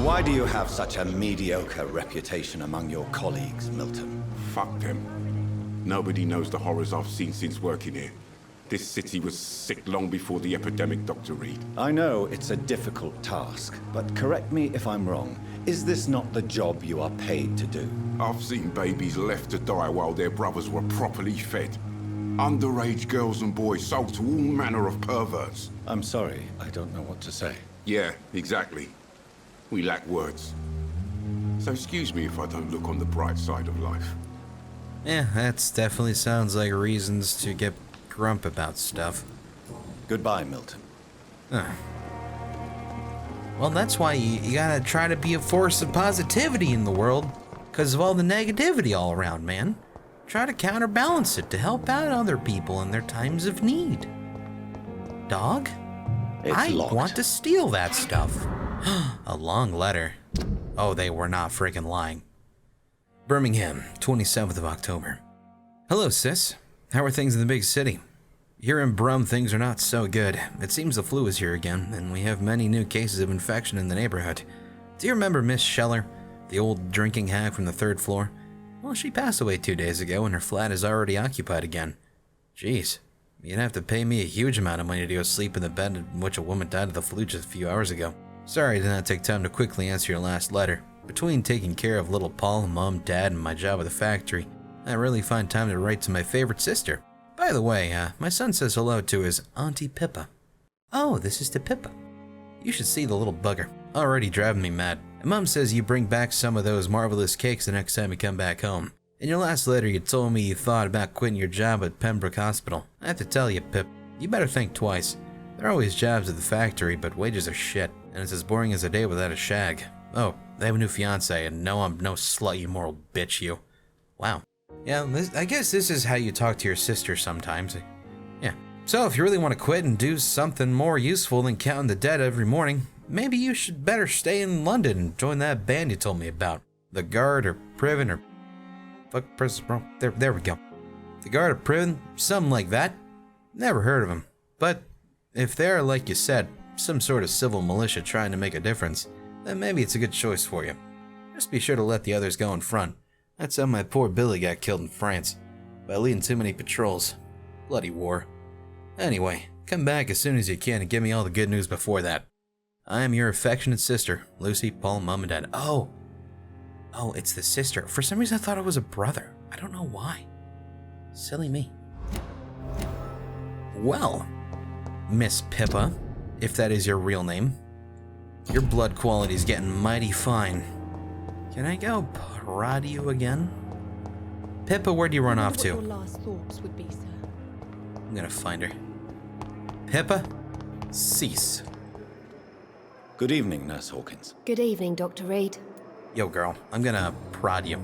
Why do you have such a mediocre reputation among your colleagues, Milton? Fuck them. Nobody knows the horrors I've seen since working here. This city was sick long before the epidemic, Dr. Reed. I know it's a difficult task, but correct me if I'm wrong. Is this not the job you are paid to do? I've seen babies left to die while their brothers were properly fed. Underage girls and boys sold to all manner of perverts. I'm sorry, I don't know what to say. Yeah, exactly. We lack words. So excuse me if I don't look on the bright side of life. Yeah, that definitely sounds like reasons to get grump about stuff. Goodbye, Milton. Well, that's why you gotta try to be a force of positivity in the world, because of all the negativity all around, man. Try to counterbalance it to help out other people in their times of need. Dog? I want to steal that stuff. A long letter. Oh, they were not freaking lying. Birmingham, 27th of October. Hello, sis. How are things in the big city? Here in Brum, things are not so good. It seems the flu is here again, and we have many new cases of infection in the neighborhood. Do you remember Miss Scheller, the old drinking hag from the 3rd floor? Well, she passed away 2 days ago, and her flat is already occupied again. Jeez, you'd have to pay me a huge amount of money to go sleep in the bed in which a woman died of the flu just a few hours ago. Sorry I did not take time to quickly answer your last letter. Between taking care of little Paul, Mom, Dad, and my job at the factory, I rarely find time to write to my favorite sister. By the way, my son says hello to his Auntie Pippa. Oh, this is to Pippa. You should see the little bugger. Already driving me mad. And Mom says you bring back some of those marvelous cakes the next time you come back home. In your last letter, you told me you thought about quitting your job at Pembroke Hospital. I have to tell you, Pip, you better think twice. There are always jobs at the factory, but wages are shit, and it's as boring as a day without a shag. Oh, they have a new fiance, and no, I'm no slut, you moral bitch, you. Wow. Yeah, I guess this is how you talk to your sister sometimes. Yeah. So if you really want to quit and do something more useful than counting the dead every morning, maybe you should better stay in London and join that band you told me about. The Guard or Priven or... Fuck, press wrong. There we go. The Guard or Priven, something like that. Never heard of them. But if they're, like you said, some sort of civil militia trying to make a difference, then maybe it's a good choice for you. Just be sure to let the others go in front. That's how my poor Billy got killed in France, by leading too many patrols. Bloody war. Anyway, come back as soon as you can and give me all the good news before that. I am your affectionate sister, Lucy, Paul, Mom, and Dad. Oh, it's the sister. For some reason I thought it was a brother. I don't know why. Silly me. Well, Miss Pippa, if that is your real name, your blood quality's getting mighty fine. Can I go prod you again? Pippa, where do you run off to? What your last thoughts would be, sir. I'm gonna find her. Pippa, cease. Good evening, Nurse Hawkins. Good evening, Dr. Reed. Yo, girl, I'm gonna prod you.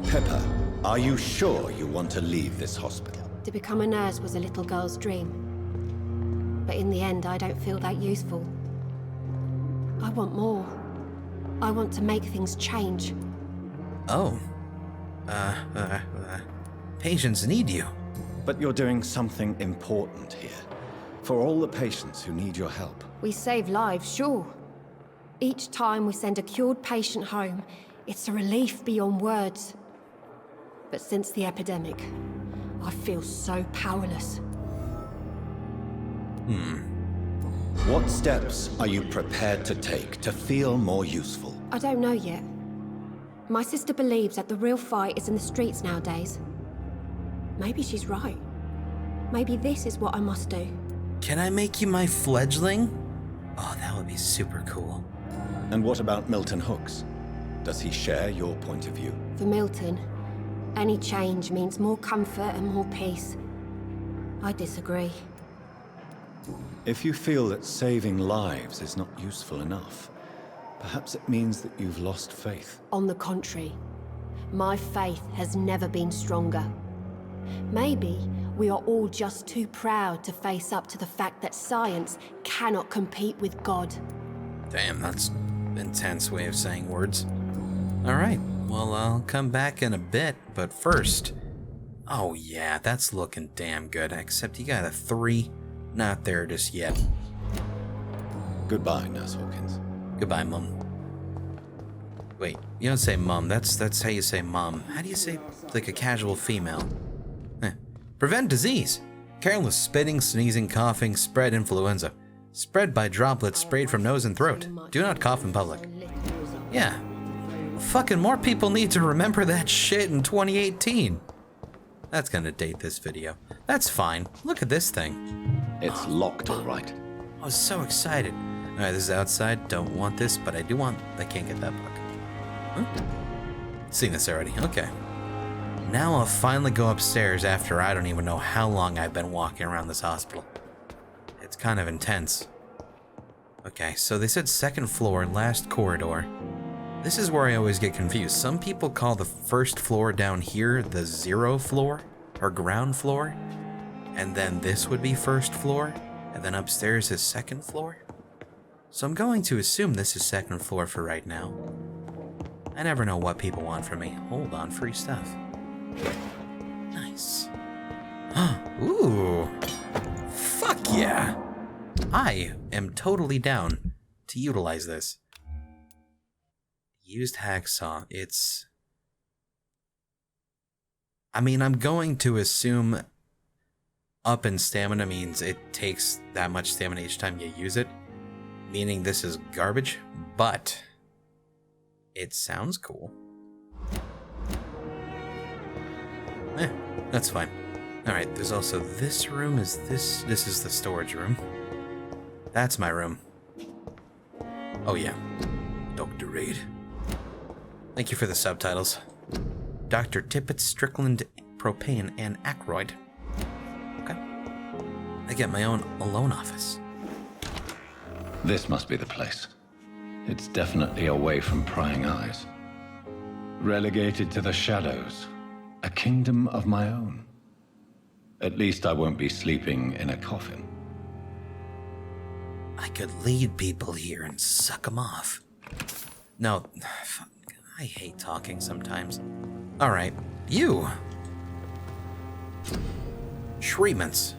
Pippa, are you sure you want to leave this hospital? To become a nurse was a little girl's dream. But in the end, I don't feel that useful. I want more. I want to make things change. Oh. Patients need you. But you're doing something important here. For all the patients who need your help. We save lives, sure. Each time we send a cured patient home, it's a relief beyond words. But since the epidemic, I feel so powerless. What steps are you prepared to take to feel more useful? I don't know yet. My sister believes that the real fight is in the streets nowadays. Maybe she's right. Maybe this is what I must do. Can I make you my fledgling? Oh, that would be super cool. And what about Milton Hooks? Does he share your point of view? For Milton, any change means more comfort and more peace. I disagree. If you feel that saving lives is not useful enough, perhaps it means that you've lost faith. On the contrary, my faith has never been stronger. Maybe we are all just too proud to face up to the fact that science cannot compete with God. Damn, that's an intense way of saying words. Alright, well, I'll come back in a bit, but first... Oh yeah, that's looking damn good, except you got a 3. Not there just yet. Goodbye, Nurse Hawkins. Goodbye, Mum. Wait, you don't say Mum, that's how you say Mom. How do you say, like, a casual female? Prevent disease. Careless spitting, sneezing, coughing, spread influenza. Spread by droplets sprayed from nose and throat. Do not cough in public. Yeah. Fucking more people need to remember that shit in 2018. That's gonna date this video. That's fine. Look at this thing. It's locked, all right. I was so excited. Alright, this is outside. Don't want this, but I do want... I can't get that book. Huh? Seen this already. Okay. Now I'll finally go upstairs after I don't even know how long I've been walking around this hospital. It's kind of intense. Okay, so they said 2nd floor, last corridor. This is where I always get confused. Some people call the 1st floor down here the 0 floor, or ground floor. And then this would be 1st floor, and then upstairs is 2nd floor. So I'm going to assume this is 2nd floor for right now. I never know what people want from me. Hold on, free stuff. Nice. Ooh. Fuck yeah. I am totally down to utilize this. Used hacksaw. It's... I mean, I'm going to assume up in stamina means it takes that much stamina each time you use it, meaning this is garbage, but it sounds cool. That's fine. Alright, there's also this room. This is the storage room. That's my room. Oh yeah. Dr. Reed. Thank you for the subtitles. Dr. Tippett, Strickland, Propane, and Ackroyd. Okay. I get my own alone office. This must be the place. It's definitely away from prying eyes. Relegated to the shadows. A kingdom of my own. At least I won't be sleeping in a coffin. I could lead people here and suck them off. No, I hate talking sometimes. Alright, you! Treatments.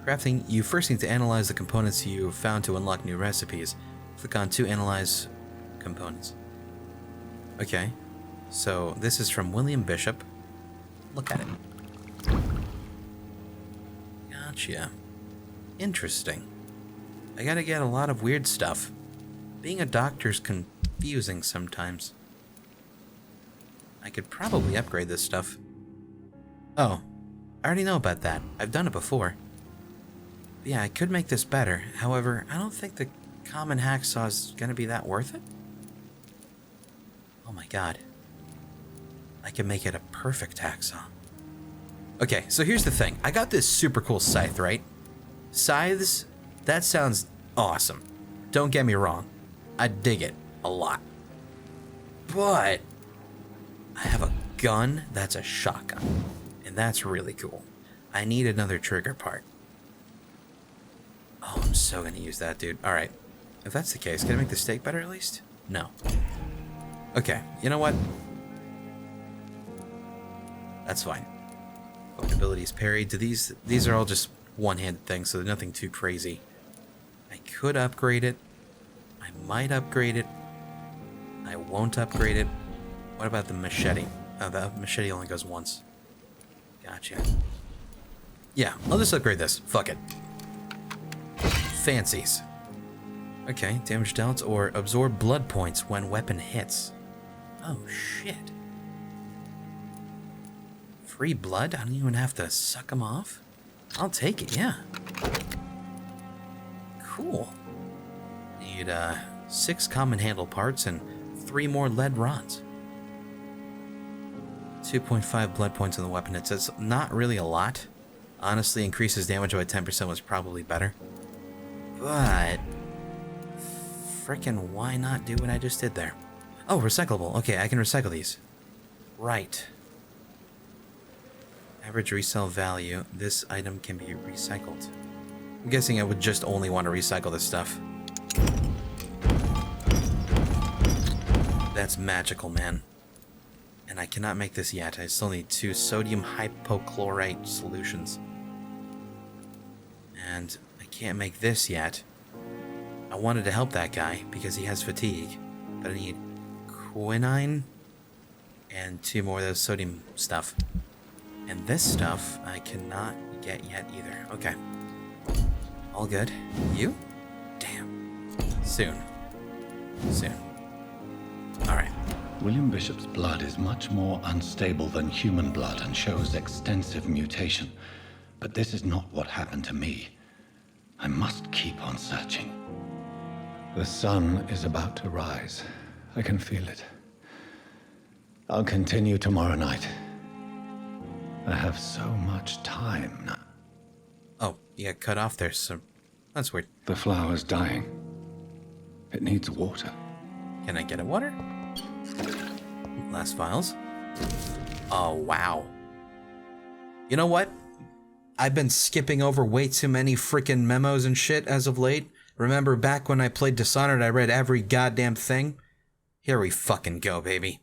Crafting, you first need to analyze the components you found to unlock new recipes. Click on to analyze components. Okay, so this is from William Bishop. Look at it. Gotcha. Interesting. I gotta get a lot of weird stuff. Being a doctor's confusing sometimes. I could probably upgrade this stuff. Oh, I already know about that. I've done it before. Yeah, I could make this better. However, I don't think the common hacksaw is gonna be that worth it. Oh my god. I can make it a perfect hacksaw. Okay, so here's the thing. I got this super cool scythe, right? Scythes, that sounds awesome. Don't get me wrong. I dig it a lot. But I have a gun that's a shotgun, and that's really cool. I need another trigger part. Oh, I'm so gonna use that, dude. Alright. If that's the case, can I make the steak better at least? No. Okay, you know what? That's fine. Weapon abilities parried. These are all just one-handed things, so nothing too crazy. I could upgrade it. I might upgrade it. I won't upgrade it. What about the machete? Oh, the machete only goes once. Gotcha. Yeah, I'll just upgrade this. Fuck it. Fancies. Okay, damage dealt or absorb blood points when weapon hits. Oh, shit. Free blood? I don't even have to suck them off? I'll take it, yeah. Cool. Need 6 common handle parts and 3 more lead rods. 2.5 blood points on the weapon. It says not really a lot. Honestly, increases damage by 10% was probably better. But frickin' why not do what I just did there? Oh, recyclable. Okay, I can recycle these. Right. Average resale value. This item can be recycled. I'm guessing I would just only want to recycle this stuff. That's magical, man. And I cannot make this yet. I still need 2 sodium hypochlorite solutions. And I can't make this yet. I wanted to help that guy because he has fatigue. But I need quinine and 2 more of those sodium stuff. And this stuff I cannot get yet either. Okay. All good. You? Damn. Soon. Soon. Alright. William Bishop's blood is much more unstable than human blood and shows extensive mutation. But this is not what happened to me. I must keep on searching. The sun is about to rise. I can feel it. I'll continue tomorrow night. I have so much time now. Oh, you got cut off there, so that's weird. The flower's dying. It needs water. Can I get it water? Last files. Oh, wow. You know what? I've been skipping over way too many freaking memos and shit as of late. Remember back when I played Dishonored, I read every goddamn thing? Here we fucking go, baby.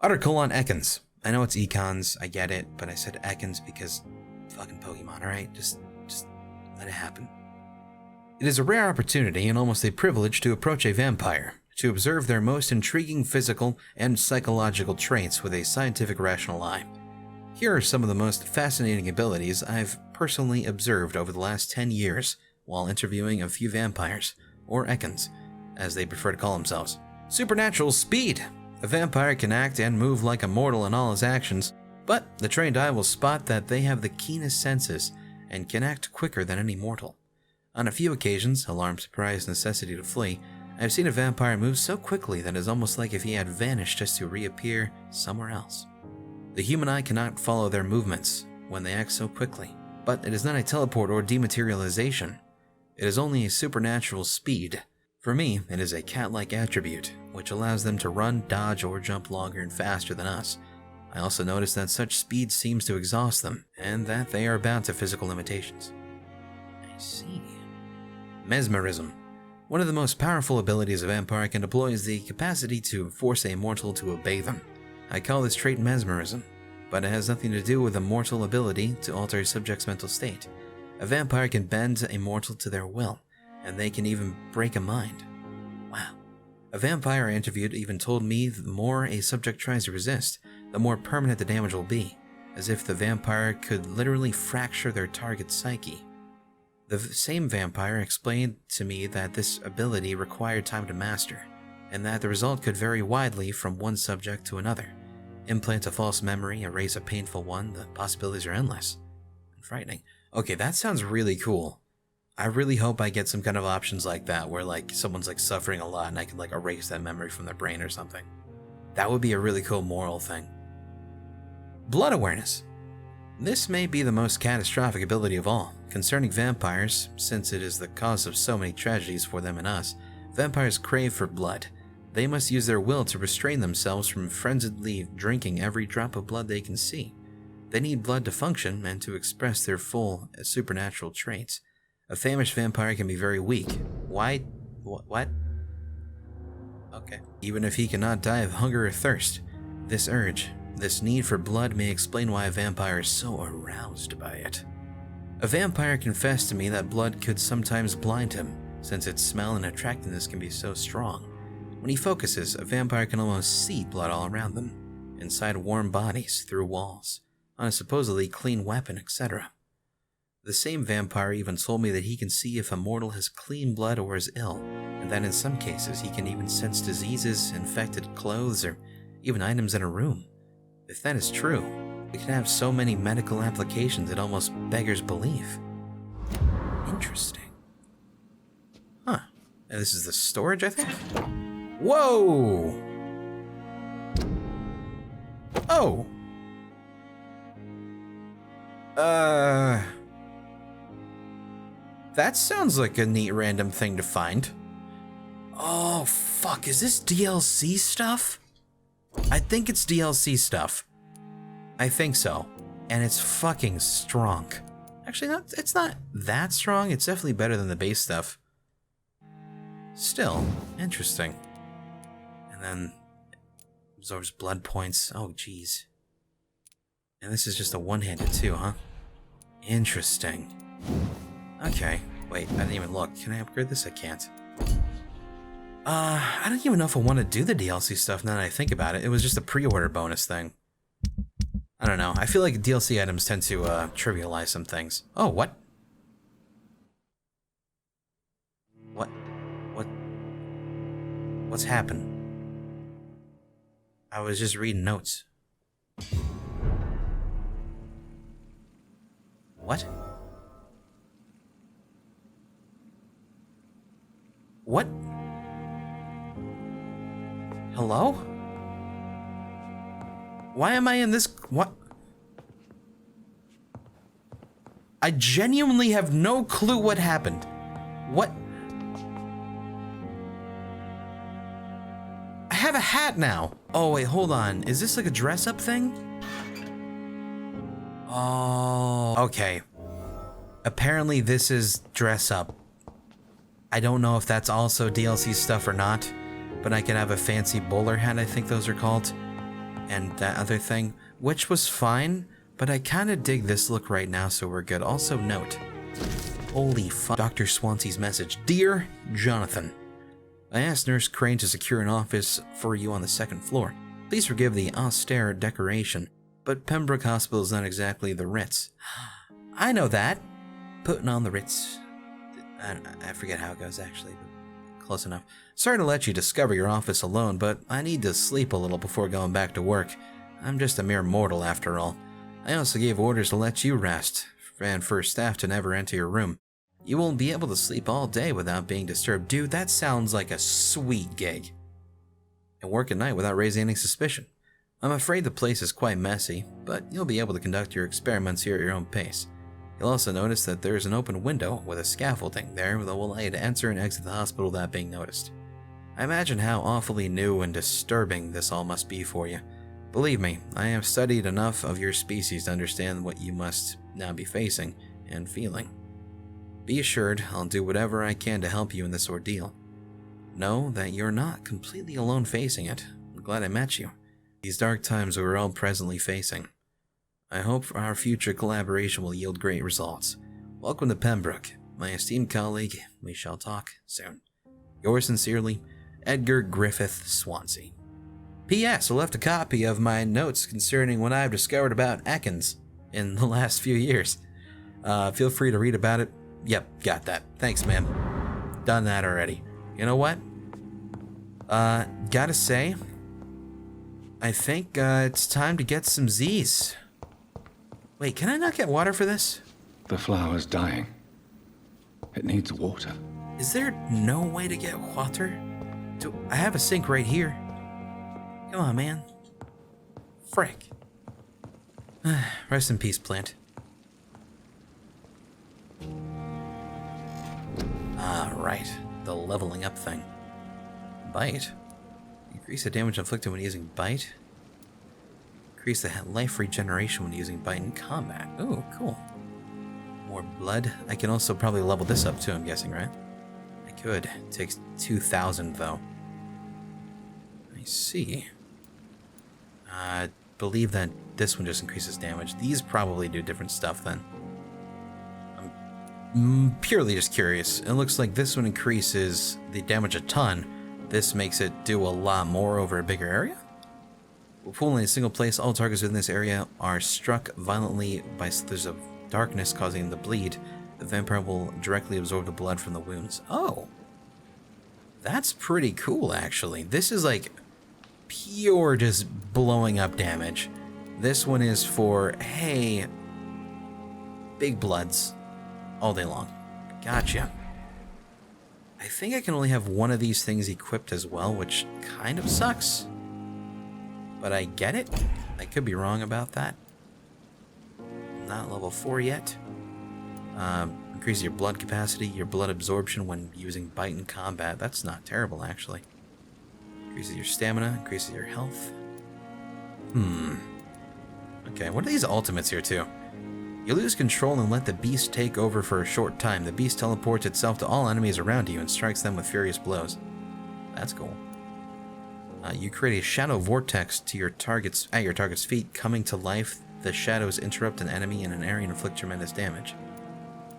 Article on Ekans. I know it's econs, I get it, but I said Ekans because fucking Pokemon, alright? Just let it happen. It is a rare opportunity and almost a privilege to approach a vampire, to observe their most intriguing physical and psychological traits with a scientific rational eye. Here are some of the most fascinating abilities I've personally observed over the last 10 years while interviewing a few vampires, or Ekans, as they prefer to call themselves. Supernatural speed! A vampire can act and move like a mortal in all his actions, but the trained eye will spot that they have the keenest senses and can act quicker than any mortal. On a few occasions, alarm, surprise, necessity to flee, I've seen a vampire move so quickly that it's almost like if he had vanished just to reappear somewhere else. The human eye cannot follow their movements when they act so quickly, but it is not a teleport or dematerialization. It is only a supernatural speed. For me, it is a cat-like attribute, which allows them to run, dodge, or jump longer and faster than us. I also noticed that such speed seems to exhaust them, and that they are bound to physical limitations. I see. Mesmerism. One of the most powerful abilities a vampire can deploy is the capacity to force a mortal to obey them. I call this trait mesmerism, but it has nothing to do with a mortal ability to alter a subject's mental state. A vampire can bend a mortal to their will, and they can even break a mind. Wow. A vampire I interviewed even told me the more a subject tries to resist, the more permanent the damage will be, as if the vampire could literally fracture their target's psyche. The same vampire explained to me that this ability required time to master, and that the result could vary widely from one subject to another. Implant a false memory, erase a painful one, the possibilities are endless. And frightening. Okay, that sounds really cool. I really hope I get some kind of options like that, where like someone's like suffering a lot and I can like erase that memory from their brain or something. That would be a really cool moral thing. Blood awareness. This may be the most catastrophic ability of all. Concerning vampires, since it is the cause of so many tragedies for them and us, vampires crave for blood. They must use their will to restrain themselves from frenziedly drinking every drop of blood they can see. They need blood to function and to express their full supernatural traits. A famished vampire can be very weak. Why? What? Okay. Even if he cannot die of hunger or thirst, this urge, this need for blood may explain why a vampire is so aroused by it. A vampire confessed to me that blood could sometimes blind him, since its smell and attractiveness can be so strong. When he focuses, a vampire can almost see blood all around them, inside warm bodies, through walls, on a supposedly clean weapon, etc. The same vampire even told me that he can see if a mortal has clean blood or is ill, and that in some cases he can even sense diseases, infected clothes, or even items in a room. If that is true, it can have so many medical applications it almost beggars belief. Interesting. Huh. And this is the storage, I think? Whoa! Oh! That sounds like a neat random thing to find. Oh, fuck, is this DLC stuff? I think it's DLC stuff. I think so. And it's fucking strong. Actually, it's not that strong. It's definitely better than the base stuff. Still, interesting. And then absorbs blood points. Oh, jeez. And this is just a one-handed too, huh? Interesting. Okay. Wait, I didn't even look. Can I upgrade this? I can't. I don't even know if I want to do the DLC stuff now that I think about it. It was just a pre-order bonus thing. I don't know. I feel like DLC items tend to trivialize some things. Oh, what? What's happened? I was just reading notes. What? What? Hello? Why am I in this? What? I genuinely have no clue what happened. What? I have a hat now. Oh, wait, hold on. Is this like a dress-up thing? Oh, okay. Apparently this is dress-up. I don't know if that's also DLC stuff or not, but I could have a fancy bowler hat, I think those are called, and that other thing, which was fine, But I kinda dig this look right now, so we're good. Also note, holy fuck, Dr. Swansea's message. Dear Jonathan, I asked Nurse Crane to secure an office for you on the 2nd floor. Please forgive the austere decoration, but Pembroke Hospital is not exactly the Ritz. I know that. Putting on the Ritz. I forget how it goes actually, but close enough. Sorry to let you discover your office alone, but I need to sleep a little before going back to work. I'm just a mere mortal after all. I also gave orders to let you rest, and for staff to never enter your room. You won't be able to sleep all day without being disturbed. Dude, that sounds like a sweet gig. And work at night without raising any suspicion. I'm afraid the place is quite messy, but you'll be able to conduct your experiments here at your own pace. You'll also notice that there's an open window with a scaffolding there that will allow you to enter and exit the hospital without being noticed. I imagine how awfully new and disturbing this all must be for you. Believe me, I have studied enough of your species to understand what you must now be facing and feeling. Be assured I'll do whatever I can to help you in this ordeal. Know that you're not completely alone facing it. I'm glad I met you. These dark times we're all presently facing. I hope our future collaboration will yield great results. Welcome to Pembroke, my esteemed colleague. We shall talk soon. Yours sincerely, Edgar Griffith Swansea. P.S. I left a copy of my notes concerning what I've discovered about Ekans in the last few years. Feel free to read about it. Yep, got that. Thanks, man. Done that already. You know what? Gotta say, I think it's time to get some Z's. Wait, can I not get water for this? The flower's dying. It needs water. Is there no way to get water? I have a sink right here. Come on, man. Frick. Rest in peace, plant. Right. The leveling up thing. Bite. Increase the damage inflicted when using bite. Increase the life regeneration when using bite in combat. Ooh, cool. More blood. I can also probably level this up too, I'm guessing, right? I could. It takes 2,000 though. I see. I believe that this one just increases damage. These probably do different stuff then. I'm purely just curious. It looks like this one increases the damage a ton. This makes it do a lot more over a bigger area? When pulling in a single place, all targets within this area are struck violently by slithers of darkness, causing them to bleed. The vampire will directly absorb the blood from the wounds. Oh. That's pretty cool, actually. This is like pure just blowing up damage. This one is for, hey, big bloods all day long. Gotcha. I think I can only have one of these things equipped as well, which kind of sucks. But I get it. I could be wrong about that. Not level 4 yet. Increase your blood capacity, your blood absorption when using bite in combat. That's not terrible, actually. Increases your stamina, increases your health. Okay, what are these ultimates here, too? You lose control and let the beast take over for a short time. The beast teleports itself to all enemies around you and strikes them with furious blows. That's cool. You create a shadow vortex to your target's feet, coming to life. The shadows interrupt an enemy in an area and inflict tremendous damage.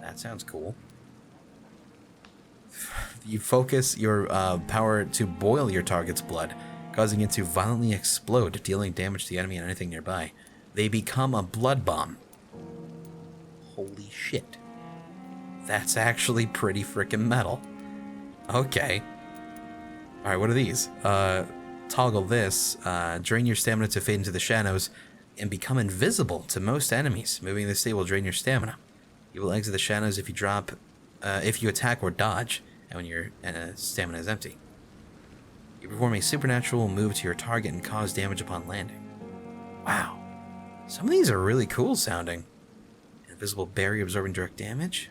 That sounds cool. You focus your power to boil your target's blood, causing it to violently explode, dealing damage to the enemy and anything nearby. They become a blood bomb. Holy shit. That's actually pretty freaking metal. Okay. Alright, what are these? Toggle this. Drain your stamina to fade into the shadows and become invisible to most enemies. Moving this state will drain your stamina. You will exit the shadows if you attack or dodge, and when your stamina is empty. You perform a supernatural move to your target and cause damage upon landing. Wow. Some of these are really cool sounding. Invisible barrier absorbing direct damage.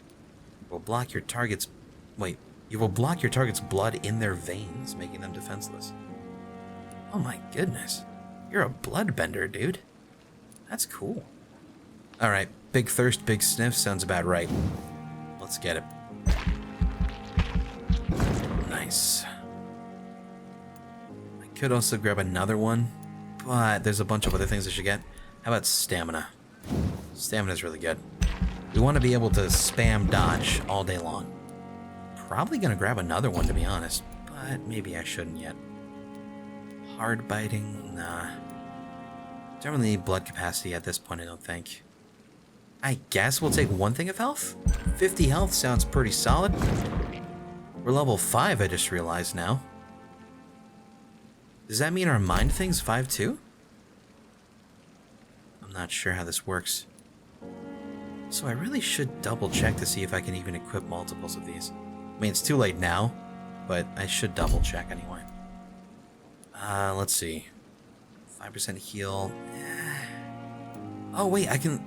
Will block your target's you will block your target's blood in their veins, making them defenseless. Oh my goodness. You're a bloodbender, dude. That's cool. Alright, big thirst, big sniff sounds about right. Let's get it. Nice. I could also grab another one, but there's a bunch of other things I should get. How about stamina? Stamina's really good. We want to be able to spam dodge all day long. Probably gonna grab another one, to be honest, but maybe I shouldn't yet. Hard biting? Nah. Don't really need blood capacity at this point, I don't think. I guess we'll take one thing of health? 50 health sounds pretty solid. We're level 5, I just realized now. Does that mean our mind thing's 5 too? I'm not sure how this works. So I really should double check to see if I can even equip multiples of these. I mean, it's too late now, but I should double check anyway. Let's see. 5% heal. Oh wait, I can...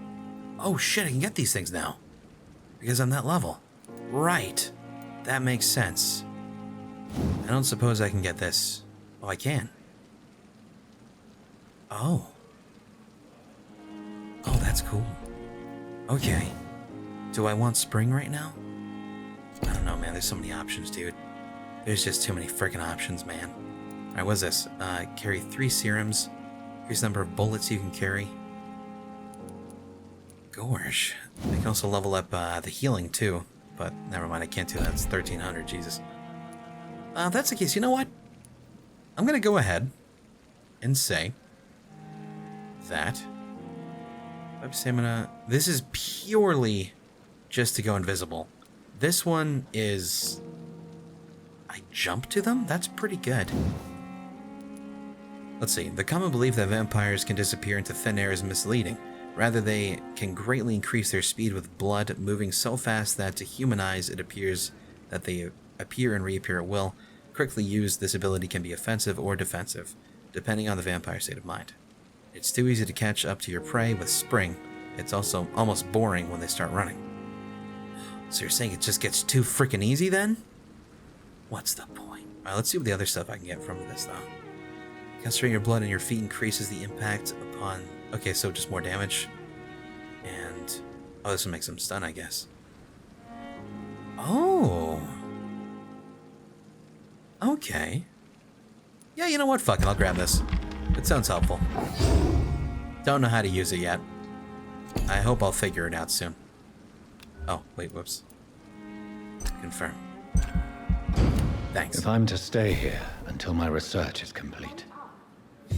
Oh shit, I can get these things now. Because I'm that level. Right. That makes sense. I don't suppose I can get this. Oh, I can. Oh. Oh, that's cool. Okay. Do I want spring right now? I don't know, man. There's so many options, dude. There's just too many freaking options, man. Alright, what's this? Carry 3 serums. Here's the number of bullets you can carry. Gorge. I can also level up the healing too, but never mind, I can't do that. It's 1300, Jesus. If that's the case, you know what? I'm gonna go ahead and say that this is purely just to go invisible. This one is... I jump to them? That's pretty good. Let's see. The common belief that vampires can disappear into thin air is misleading. Rather, they can greatly increase their speed with blood moving so fast that to human eyes it appears that they appear and reappear at will. Quickly used, this ability can be offensive or defensive, depending on the vampire's state of mind. It's too easy to catch up to your prey with spring. It's also almost boring when they start running. So you're saying it just gets too freaking easy then? What's the point? Alright, let's see what the other stuff I can get from this though. Concentrating your blood in your feet increases the impact upon... Okay, so just more damage. And... Oh, this will make some stun, I guess. Oh. Okay. Yeah, you know what? Fuck it, I'll grab this. It sounds helpful. Don't know how to use it yet. I hope I'll figure it out soon. Oh, wait, whoops. Confirm. Thanks. If I'm to stay here until my research is complete,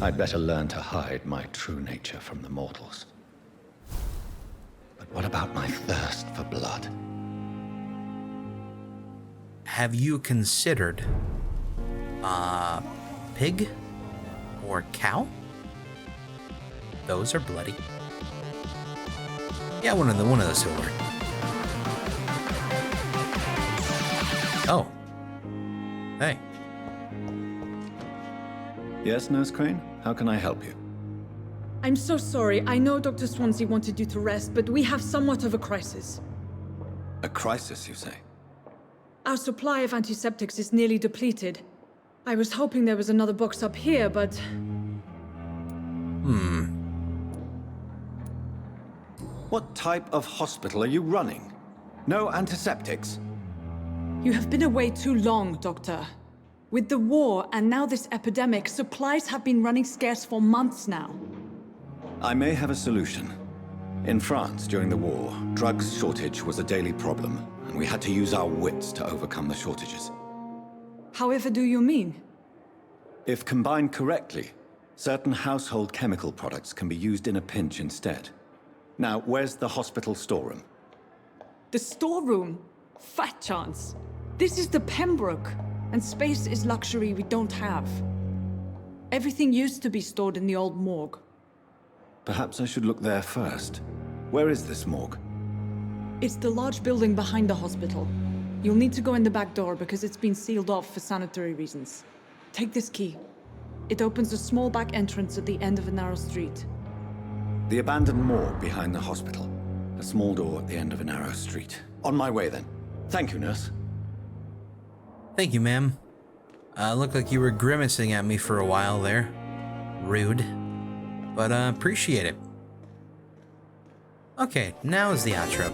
I'd better learn to hide my true nature from the mortals. But what about my thirst for blood? Have you considered pig or cow? Those are bloody. Yeah, one of those will work. Oh. Hey. Yes, Nurse Crane? How can I help you? I'm so sorry. I know Dr. Swansea wanted you to rest, but we have somewhat of a crisis. A crisis, you say? Our supply of antiseptics is nearly depleted. I was hoping there was another box up here, but... What type of hospital are you running? No antiseptics? You have been away too long, Doctor. With the war and now this epidemic, supplies have been running scarce for months now. I may have a solution. In France, during the war, drugs shortage was a daily problem, and we had to use our wits to overcome the shortages. However do you mean? If combined correctly, certain household chemical products can be used in a pinch instead. Now, where's the hospital storeroom? The storeroom? Fat chance. This is the Pembroke, and space is luxury we don't have. Everything used to be stored in the old morgue. Perhaps I should look there first. Where is this morgue? It's the large building behind the hospital. You'll need to go in the back door because it's been sealed off for sanitary reasons. Take this key. It opens a small back entrance at the end of a narrow street. The abandoned morgue behind the hospital. A small door at the end of a narrow street. On my way then. Thank you, nurse. Thank you, ma'am. Looked like you were grimacing at me for a while there. Rude. But appreciate it. Okay, now is the outro.